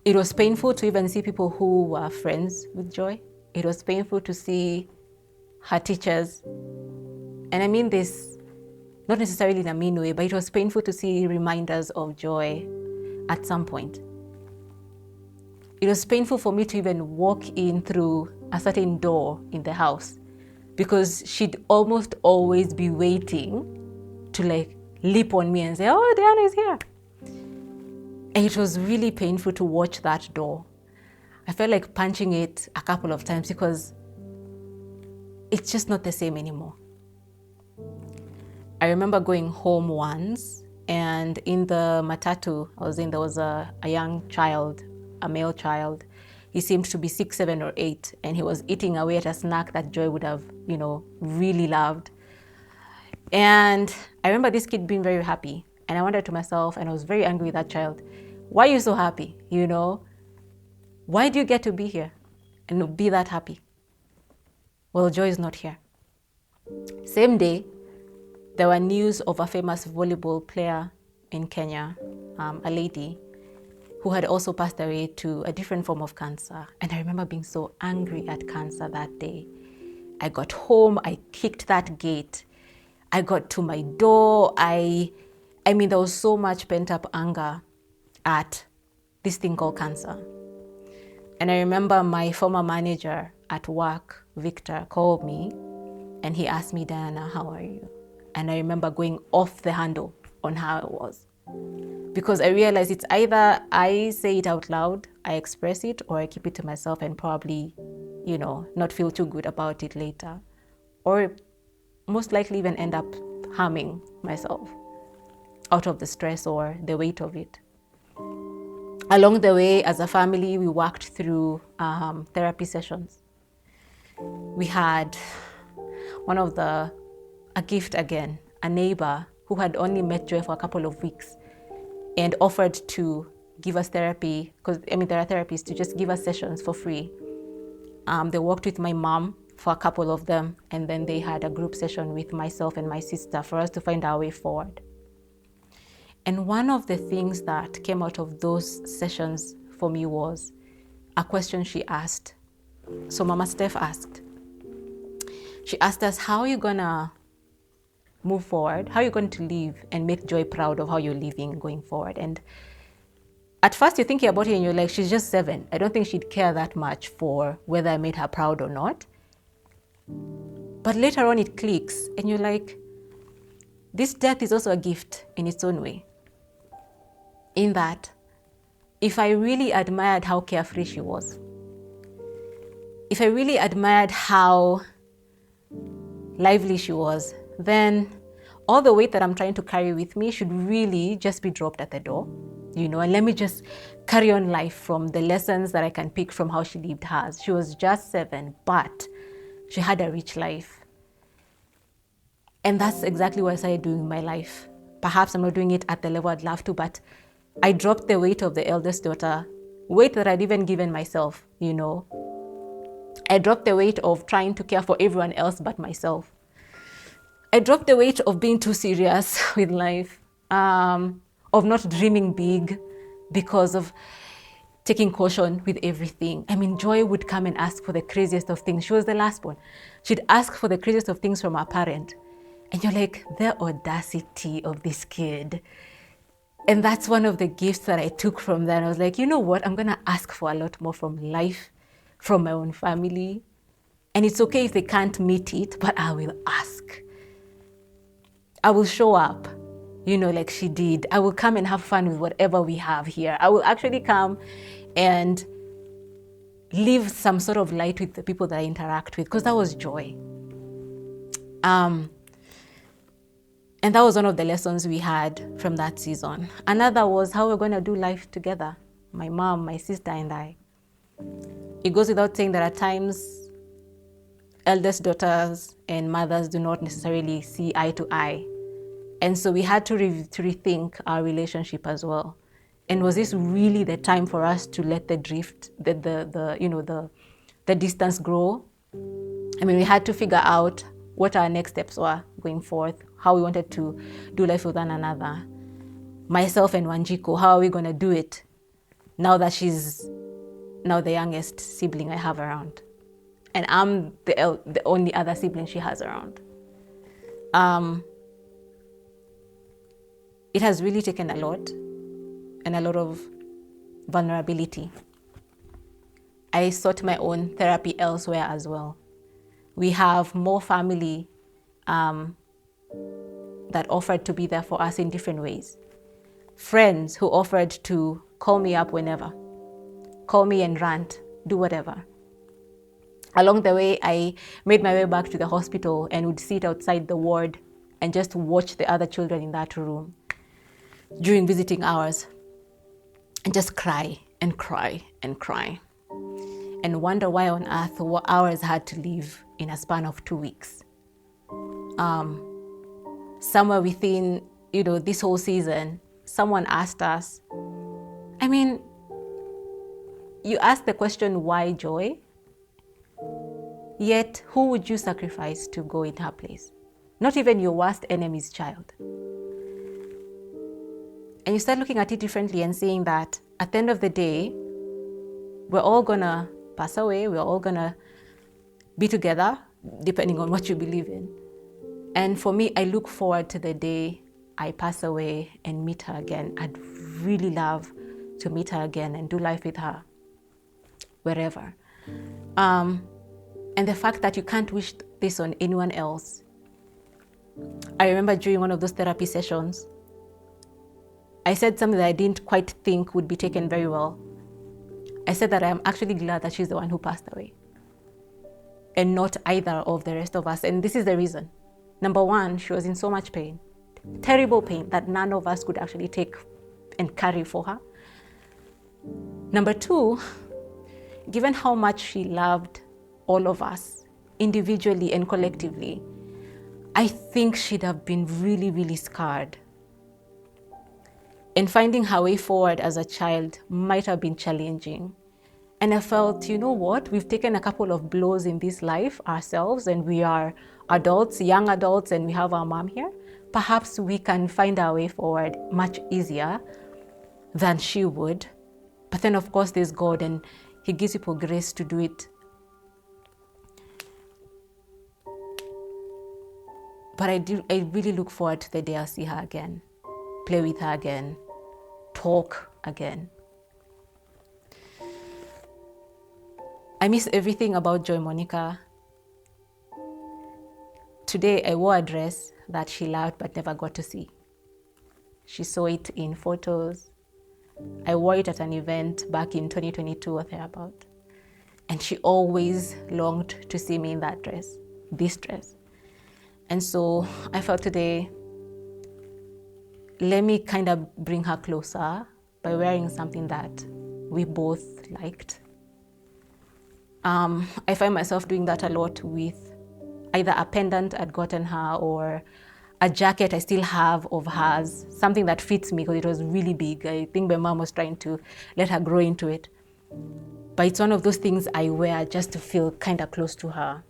Speaker 1: It was painful to even see people who were friends with Joy. It was painful to see her teachers. And I mean this not necessarily in a mean way, but it was painful to see reminders of Joy at some point. It was painful for me to even walk in through a certain door in the house, because she'd almost always be waiting to leap on me and say, oh, Diana is here. And it was really painful to watch that door. I felt like punching it a couple of times, because it's just not the same anymore. I remember going home once, and in the matatu I was in, there was a young child, a male child. He seemed to be 6, 7, or 8, and he was eating away at a snack that Joy would have, really loved. And I remember this kid being very happy, and I wondered to myself, and I was very angry with that child, why are you so happy? Why do you get to be here and be that happy? Well, Joy is not here. Same day, there were news of a famous volleyball player in Kenya, a lady who had also passed away to a different form of cancer. And I remember being so angry at cancer that day. I got home, I kicked that gate. I got to my door. I mean, there was so much pent-up anger at this thing called cancer. And I remember my former manager at work, Victor, called me and he asked me, Diana, how are you? And I remember going off the handle on how I was. Because I realized it's either I say it out loud, I express it, or I keep it to myself and probably, not feel too good about it later. Or most likely even end up harming myself. out of the stress or the weight of it. Along the way, as a family, we walked through therapy sessions. We had a gift again, a neighbor who had only met Joy for a couple of weeks and offered to give us therapy, because there are therapists, to just give us sessions for free. They worked with my mom for a couple of them, and then they had a group session with myself and my sister for us to find our way forward. And one of the things that came out of those sessions for me was a question she asked. So Mama Steph asked. She asked us, how are you gonna move forward? How are you going to live and make Joy proud of how you're living going forward? And at first you're thinking about it and you're like, she's just 7. I don't think she'd care that much for whether I made her proud or not. But later on it clicks and you're like, this death is also a gift in its own way. In that, if I really admired how carefree she was, if I really admired how lively she was, then all the weight that I'm trying to carry with me should really just be dropped at the door, and let me just carry on life from the lessons that I can pick from how she lived hers. She was just 7, but she had a rich life. And that's exactly what I started doing in my life. Perhaps I'm not doing it at the level I'd love to, but I dropped the weight of the eldest daughter, weight that I'd even given myself, I dropped the weight of trying to care for everyone else but myself. I dropped the weight of being too serious with life, of not dreaming big because of taking caution with everything. Joy would come and ask for the craziest of things. She was the last one. She'd ask for the craziest of things from her parent. And you're like, the audacity of this kid. And that's one of the gifts that I took from that. I was like, you know what? I'm going to ask for a lot more from life, from my own family. And it's okay if they can't meet it, but I will ask. I will show up, like she did. I will come and have fun with whatever we have here. I will actually come and leave some sort of light with the people that I interact with, because that was Joy. And that was one of the lessons we had from that season. Another was how we're going to do life together, my mom, my sister, and I. It goes without saying that at times, eldest daughters and mothers do not necessarily see eye to eye. And so we had to rethink our relationship as well. And was this really the time for us to let the drift, the distance grow? We had to figure out what our next steps were going forth, how we wanted to do life with one another. Myself and Wanjiko, how are we going to do it now that she's now the youngest sibling I have around? And I'm the only other sibling she has around. It has really taken a lot, and a lot of vulnerability. I sought my own therapy elsewhere as well. We have more family that offered to be there for us in different ways. Friends who offered to call me up whenever, call me and rant, do whatever. Along the way, I made my way back to the hospital and would sit outside the ward and just watch the other children in that room during visiting hours and just cry and cry and cry and wonder why on earth ours had to leave in a span of 2 weeks. Somewhere within, this whole season, someone asked us, you asked the question, why Joy? Yet, who would you sacrifice to go in her place? Not even your worst enemy's child. And you start looking at it differently and seeing that at the end of the day, we're all gonna pass away, we're all gonna be together, depending on what you believe in. And for me, I look forward to the day I pass away and meet her again. I'd really love to meet her again and do life with her, wherever. And the fact that you can't wish this on anyone else. I remember during one of those therapy sessions, I said something that I didn't quite think would be taken very well. I said that I'm actually glad that she's the one who passed away and not either of the rest of us. And this is the reason. Number one, she was in so much pain. terrible pain that none of us could actually take and carry for her. Number two, given how much she loved all of us individually and collectively, I think she'd have been really, really scarred. And finding her way forward as a child might have been challenging. And I felt, you know what, we've taken a couple of blows in this life ourselves, and we are adults, young adults, and we have our mom here. Perhaps we can find our way forward much easier than she would. But then, of course, there's God, and He gives people grace to do it. But I really look forward to the day I'll see her again, play with her again, talk again. I miss everything about Joy Monica. Today, I wore a dress that she loved but never got to see. She saw it in photos. I wore it at an event back in 2022 or thereabout. And she always longed to see me in that dress, this dress. And so I felt today, let me kind of bring her closer by wearing something that we both liked. I find myself doing that a lot with either a pendant I'd gotten her or a jacket I still have of hers, something that fits me because it was really big. I think my mom was trying to let her grow into it. But it's one of those things I wear just to feel kind of close to her.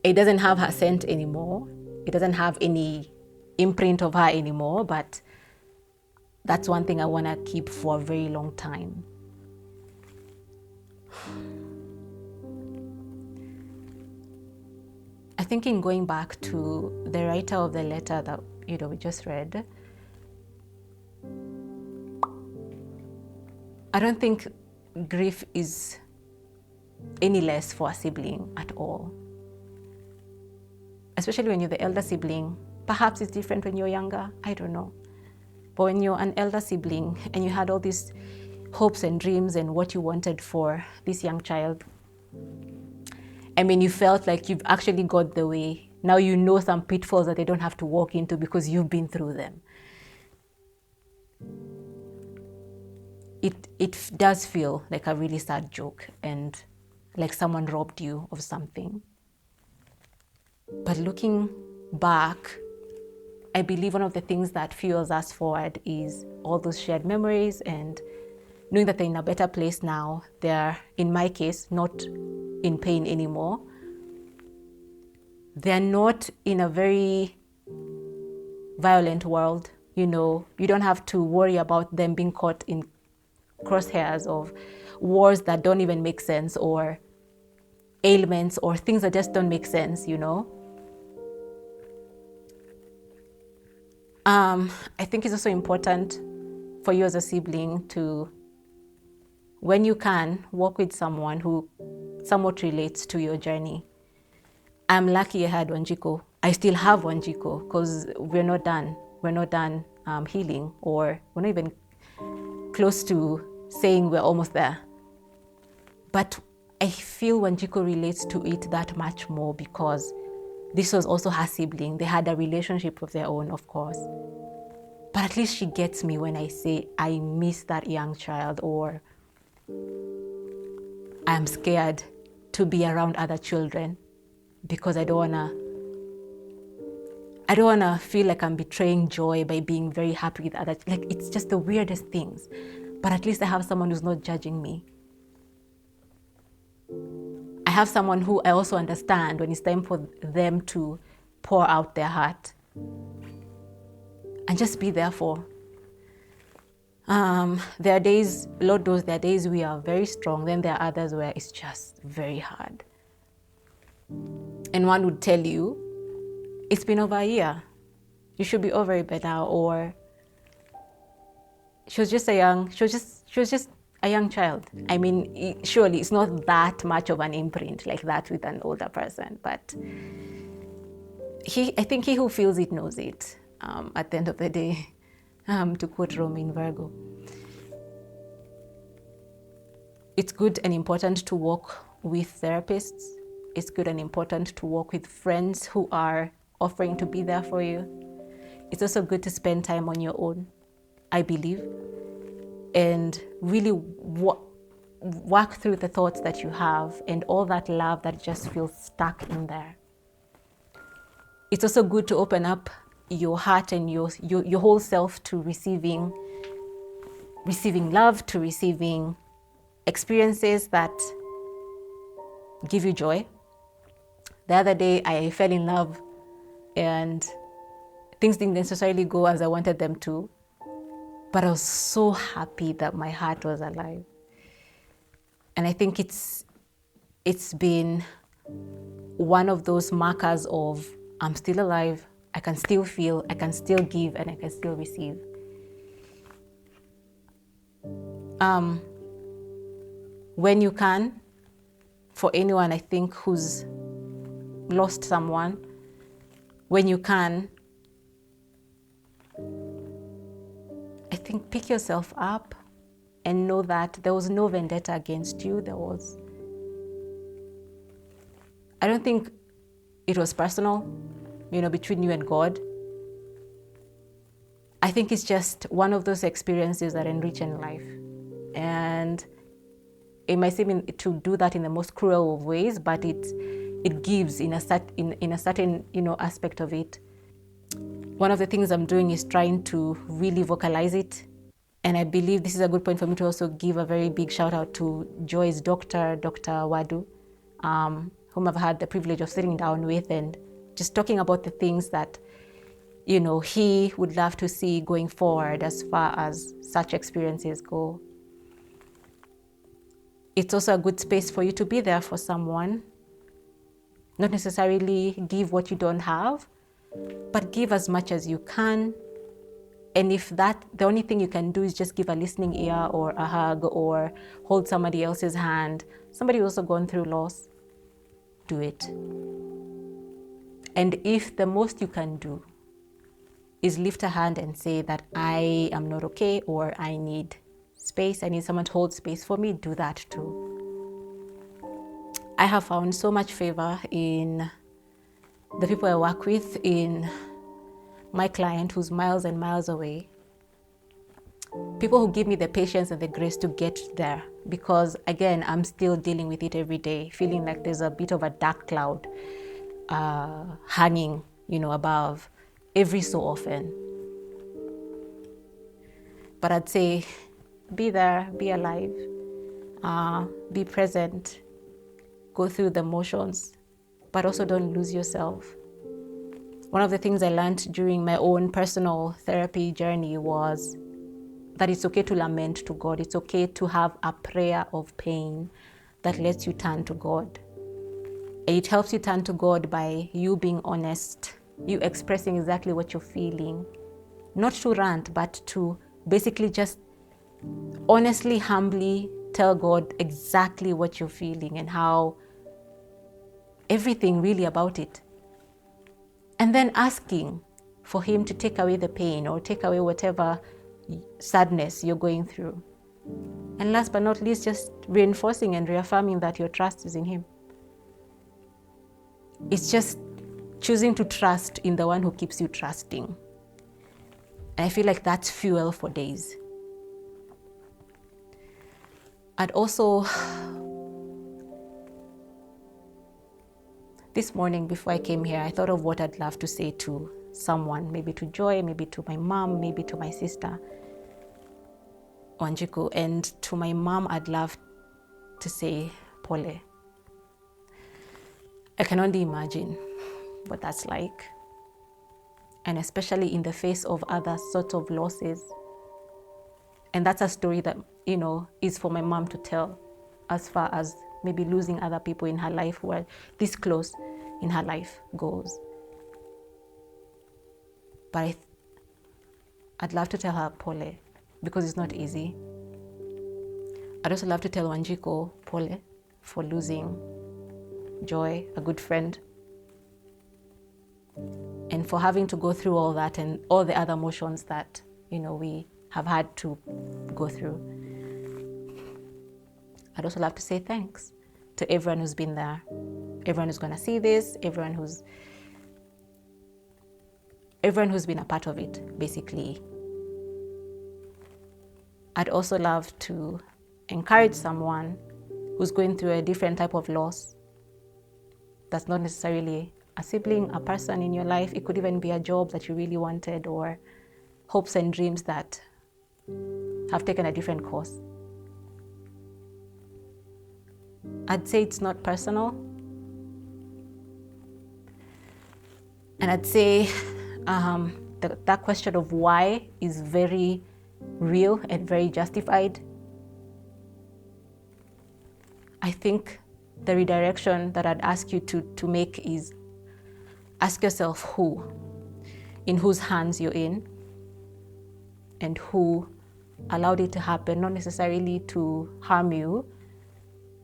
Speaker 1: It doesn't have her scent anymore. It doesn't have any imprint of her anymore, but that's one thing I want to keep for a very long time. I think in going back to the writer of the letter that we just read, I don't think grief is any less for a sibling at all. Especially when you're the elder sibling. Perhaps it's different when you're younger, I don't know. But when you're an elder sibling and you had all these hopes and dreams and what you wanted for this young child, I mean, you felt like you've actually got the way. Now you know some pitfalls that they don't have to walk into because you've been through them. It does feel like a really sad joke and like someone robbed you of something. But looking back, I believe one of the things that fuels us forward is all those shared memories and knowing that they're in a better place now. They're, in my case, not in pain anymore. They're not in a very violent world. You don't have to worry about them being caught in crosshairs of wars that don't even make sense or ailments or things that just don't make sense, I think it's also important for you as a sibling to, when you can, work with someone who somewhat relates to your journey. I'm lucky I had Wanjiko. I still have Wanjiko because we're not done. We're not done healing, or we're not even close to saying we're almost there. But I feel Wanjiko relates to it that much more because this was also her sibling. They had a relationship of their own, of course. But at least she gets me when I say I miss that young child, or I'm scared to be around other children because I don't wanna feel like I'm betraying joy by being very happy with others. Like, it's just the weirdest things. But at least I have someone who's not judging me. I have someone who I also understand when it's time for them to pour out their heart and just be there for. There are days, Lord knows, there are days we are very strong, then there are others where it's just very hard. And one would tell you, it's been over a year. You should be over it by now, or she was just a young child. I mean, surely it's not that much of an imprint like that with an older person, but I think he who feels it knows it at the end of the day, to quote Rome in Virgo. It's good and important to work with therapists. It's good and important to work with friends who are offering to be there for you. It's also good to spend time on your own, I believe, and really work through the thoughts that you have and all that love that just feels stuck in there. It's also good to open up your heart and your whole self to receiving love, to receiving experiences that give you joy. The other day I fell in love and things didn't necessarily go as I wanted them to, but I was so happy that my heart was alive. And I think it's been one of those markers of I'm still alive, I can still feel, I can still give, and I can still receive. When you can, for anyone I think who's lost someone, when you can, I think pick yourself up and know that there was no vendetta against you. I don't think it was personal, between you and God. I think it's just one of those experiences that enrich in life. And it might seem to do that in the most cruel of ways, but it gives in a certain aspect of it. One of the things I'm doing is trying to really vocalize it. And I believe this is a good point for me to also give a very big shout out to Joy's doctor, Dr. Wadu, whom I've had the privilege of sitting down with and just talking about the things that, he would love to see going forward as far as such experiences go. It's also a good space for you to be there for someone. Not necessarily give what you don't have, but give as much as you can. And if the only thing you can do is just give a listening ear or a hug or hold somebody else's hand, somebody also gone through loss, do it. And if the most you can do is lift a hand and say that I am not okay or I need space, I need someone to hold space for me, do that too. I have found so much favor in the people I work with, in my client who's miles and miles away. People who give me the patience and the grace to get there, because again, I'm still dealing with it every day, feeling like there's a bit of a dark cloud hanging, above every so often. But I'd say, be there, be alive, be present, go through the motions, but also don't lose yourself. One of the things I learned during my own personal therapy journey was that it's okay to lament to God. It's okay to have a prayer of pain that lets you turn to God. It helps you turn to God by you being honest, you expressing exactly what you're feeling. Not to rant, but to basically just honestly, humbly tell God exactly what you're feeling and how everything really about it. And then asking for Him to take away the pain or take away whatever sadness you're going through. And last but not least, just reinforcing and reaffirming that your trust is in Him. It's just choosing to trust in the one who keeps you trusting. And I feel like that's fuel for days. I'd also, this morning before I came here, I thought of what I'd love to say to someone, maybe to Joy, maybe to my mom, maybe to my sister, Wanjiku. And to my mom, I'd love to say, Pole. I can only imagine what that's like. And especially in the face of other sorts of losses. And that's a story that, is for my mom to tell, as far as maybe losing other people in her life who are this close in her life goes. But I'd love to tell her Pole, because it's not easy. I'd also love to tell Wanjiku Pole for losing Joy, a good friend, and for having to go through all that and all the other emotions that, we have had to go through. I'd also love to say thanks to everyone who's been there, everyone who's going to see this, everyone who's everyone who's been a part of it, basically. I'd also love to encourage someone who's going through a different type of loss. That's not necessarily a sibling, a person in your life. It could even be a job that you really wanted, or hopes and dreams that have taken a different course. I'd say it's not personal. And I'd say that question of why is very real and very justified. I think the redirection that I'd ask you to make is ask yourself in whose hands you're in, and who allowed it to happen, not necessarily to harm you,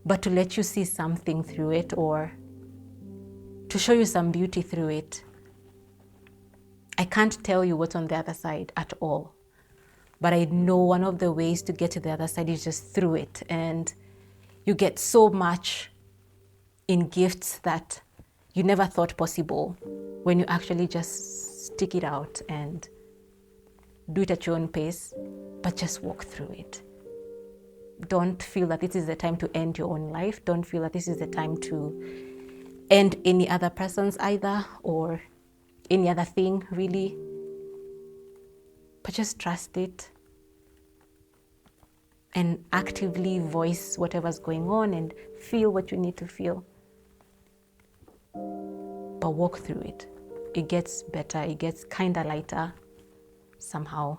Speaker 1: but to let you see something through it, or to show you some beauty through it. I can't tell you what's on the other side at all, but I know one of the ways to get to the other side is just through it. And you get so much in gifts that you never thought possible when you actually just stick it out and do it at your own pace, but just walk through it. Don't feel that this is the time to end your own life. Don't feel that this is the time to end any other person's either, or any other thing really. But just trust it and actively voice whatever's going on and feel what you need to feel. But walk through it. It gets better. It gets kind of lighter somehow.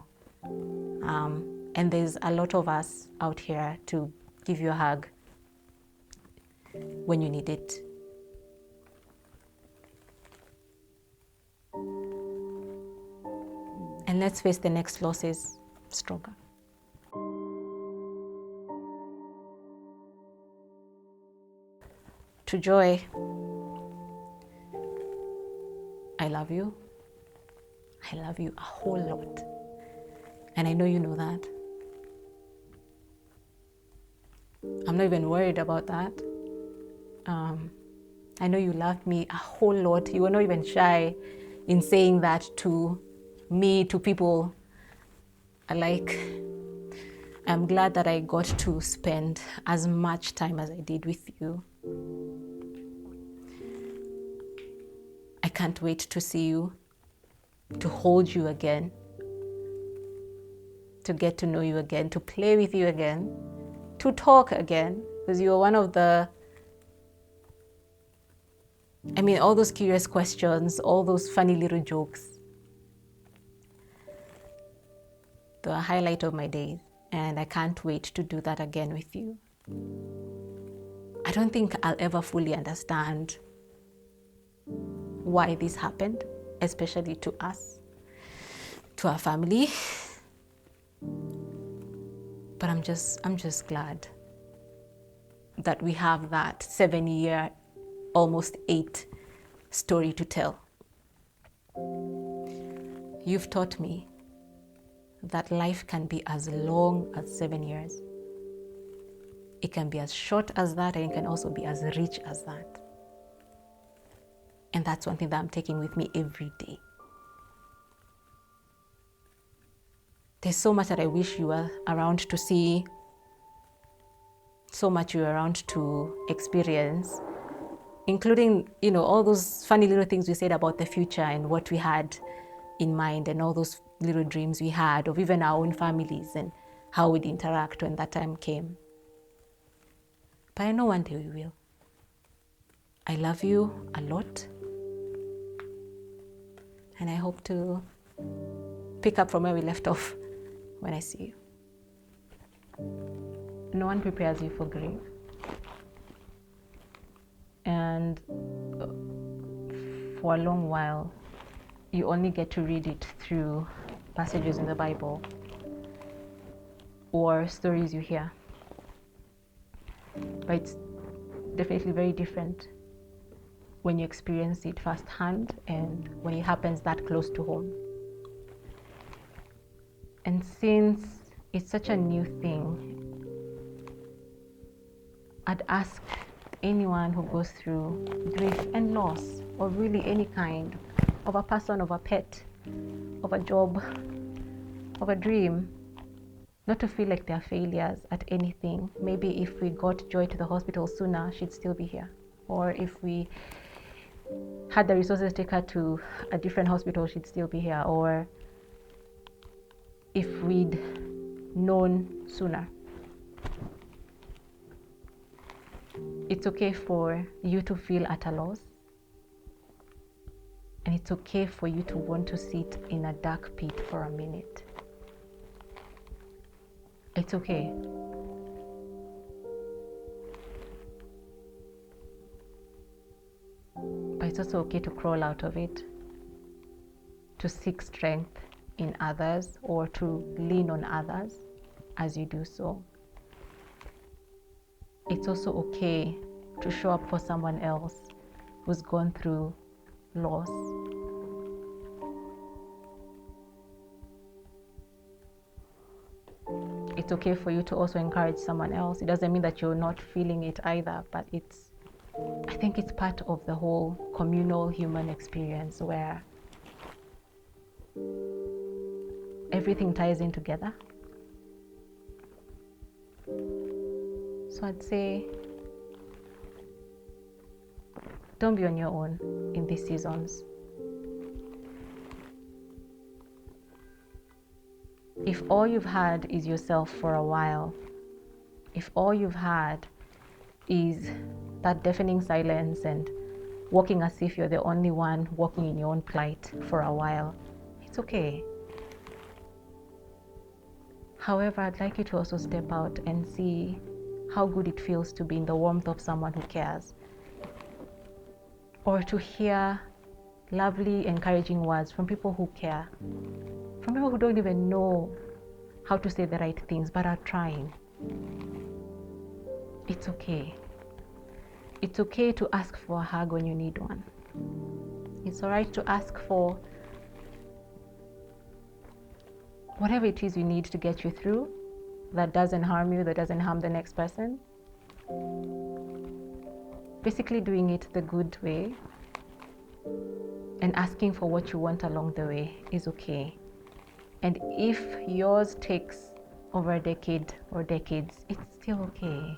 Speaker 1: And there's a lot of us out here to give you a hug when you need it. And let's face the next losses stronger. To Joy, I love you. I love you a whole lot. And I know you know that. I'm not even worried about that. I know you love me a whole lot. You were not even shy in saying that to me, to people. I'm glad that I got to spend as much time as I did with you. I can't wait to see you, to hold you again, to get to know you again, to play with you again, to talk again, because you are one of all those curious questions, all those funny little jokes, the highlight of my days, and I can't wait to do that again with you. I don't think I'll ever fully understand why this happened, especially to us, to our family. But I'm just glad that we have that 7-year, almost 8 story to tell. You've taught me that life can be as long as 7 years. It can be as short as that, and it can also be as rich as that. And that's one thing that I'm taking with me every day. There's so much that I wish you were around to see, so much you were around to experience, including, all those funny little things we said about the future and what we had in mind, and all those little dreams we had of even our own families and how we'd interact when that time came. But I know one day we will. I love you a lot. And I hope to pick up from where we left off when I see you. No one prepares you for grief. And for a long while, you only get to read it through passages in the Bible or stories you hear. But it's definitely very different when you experience it firsthand and when it happens that close to home. And since it's such a new thing, I'd ask anyone who goes through grief and loss, or really any kind, of a person, of a pet, of a job, of a dream, not to feel like they're failures at anything. Maybe if we got Joy to the hospital sooner, she'd still be here. Or if we had the resources to take her to a different hospital, she'd still be here. Or if we'd known sooner. It's okay for you to feel at a loss. And it's okay for you to want to sit in a dark pit for a minute. It's okay. But it's also okay to crawl out of it, to seek strength in others or to lean on others as you do so. It's also okay to show up for someone else who's gone through loss. It's okay for you to also encourage someone else. It doesn't mean that you're not feeling it either, but I think it's part of the whole communal human experience where everything ties in together. So I'd say, don't be on your own in these seasons. If all you've had is yourself for a while, if all you've had is that deafening silence and walking as if you're the only one walking in your own plight for a while, it's okay. However, I'd like you to also step out and see how good it feels to be in the warmth of someone who cares, or to hear lovely, encouraging words from people who care, from people who don't even know how to say the right things but are trying. It's okay. It's okay to ask for a hug when you need one. It's all right to ask for whatever it is you need to get you through that doesn't harm you, that doesn't harm the next person. Basically doing it the good way and asking for what you want along the way is okay. And if yours takes over a decade or decades, it's still okay.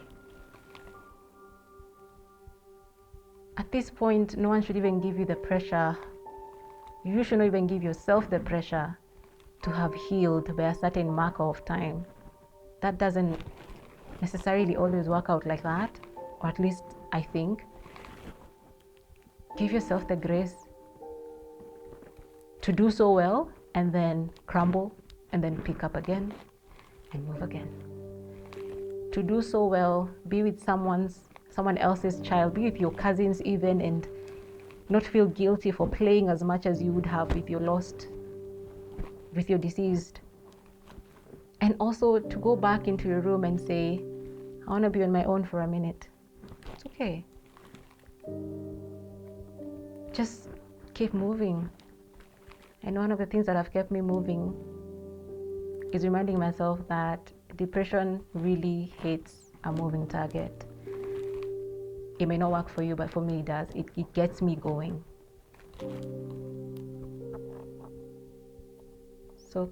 Speaker 1: At this point, no one should even give you the pressure. You should not even give yourself the pressure to have healed by a certain marker of time. That doesn't necessarily always work out like that, or at least I think. Give yourself the grace to do so well and then crumble and then pick up again and move again. To do so well, be with someone else's child, be with your cousins even, and not feel guilty for playing as much as you would have with your lost, with your deceased. And also to go back into your room and say, I want to be on my own for a minute. It's okay. Just keep moving. And one of the things that have kept me moving is reminding myself that depression really hates a moving target. It may not work for you, but for me it does. It gets me going. So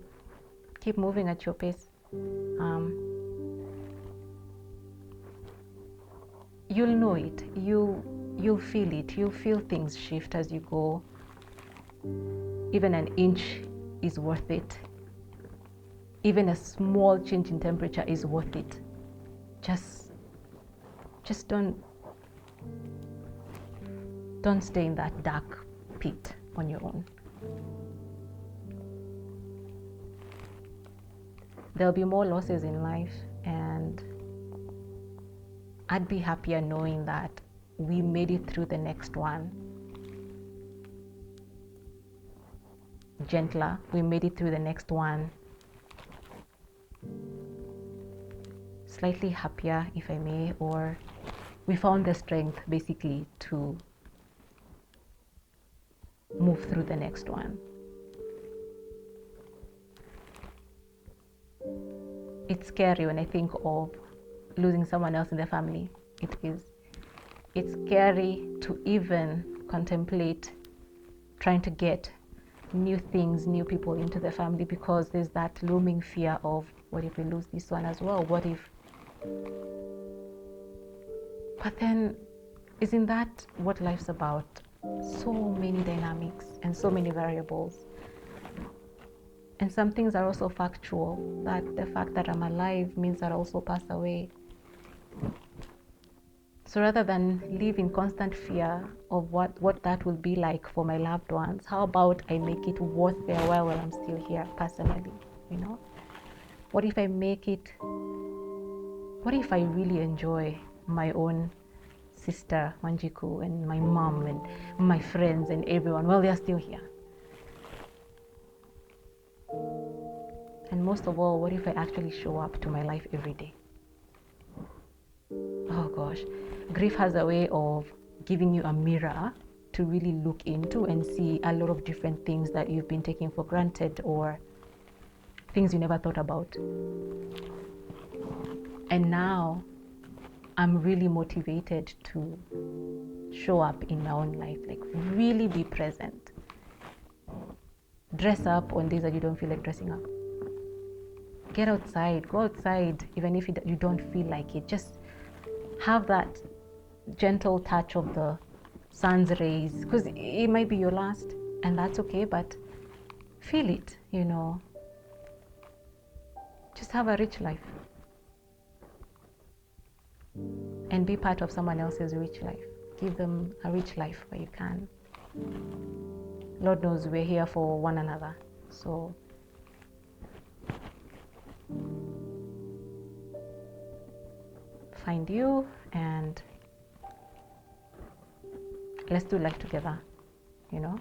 Speaker 1: keep moving at your pace. You'll know it. You'll feel it. You'll feel things shift as you go. Even an inch is worth it. Even a small change in temperature is worth it. Just don't stay in that dark pit on your own. There'll be more losses in life, and I'd be happier knowing that we made it through the next one. Gentler, we made it through the next one. Slightly happier, if I may, or we found the strength basically to move through the next one. It's scary when I think of losing someone else in the family. It is. It's scary to even contemplate trying to get new things, new people into the family, because there's that looming fear of, what if we lose this one as well? What if? But then, isn't that what life's about? So many dynamics and so many variables. And some things are also factual, that the fact that I'm alive means that I also pass away. So rather than live in constant fear of what that will be like for my loved ones, how about I make it worth their while I'm still here personally, you know? What if I make it, what if I really enjoy my own sister, Manjiku, and my mom, and my friends, and everyone while they're still here? And most of all, what if I actually show up to my life every day? Oh gosh, grief has a way of giving you a mirror to really look into and see a lot of different things that you've been taking for granted, or things you never thought about. And now I'm really motivated to show up in my own life, like really be present. Dress up on days that you don't feel like dressing up. Get outside, go outside, even if you don't feel like it. Just have that gentle touch of the sun's rays, because it might be your last, and that's okay, but feel it, you know. Just have a rich life and be part of someone else's rich life. Give them a rich life where you can. Lord knows we're here for one another, so find you and let's do life together, you know.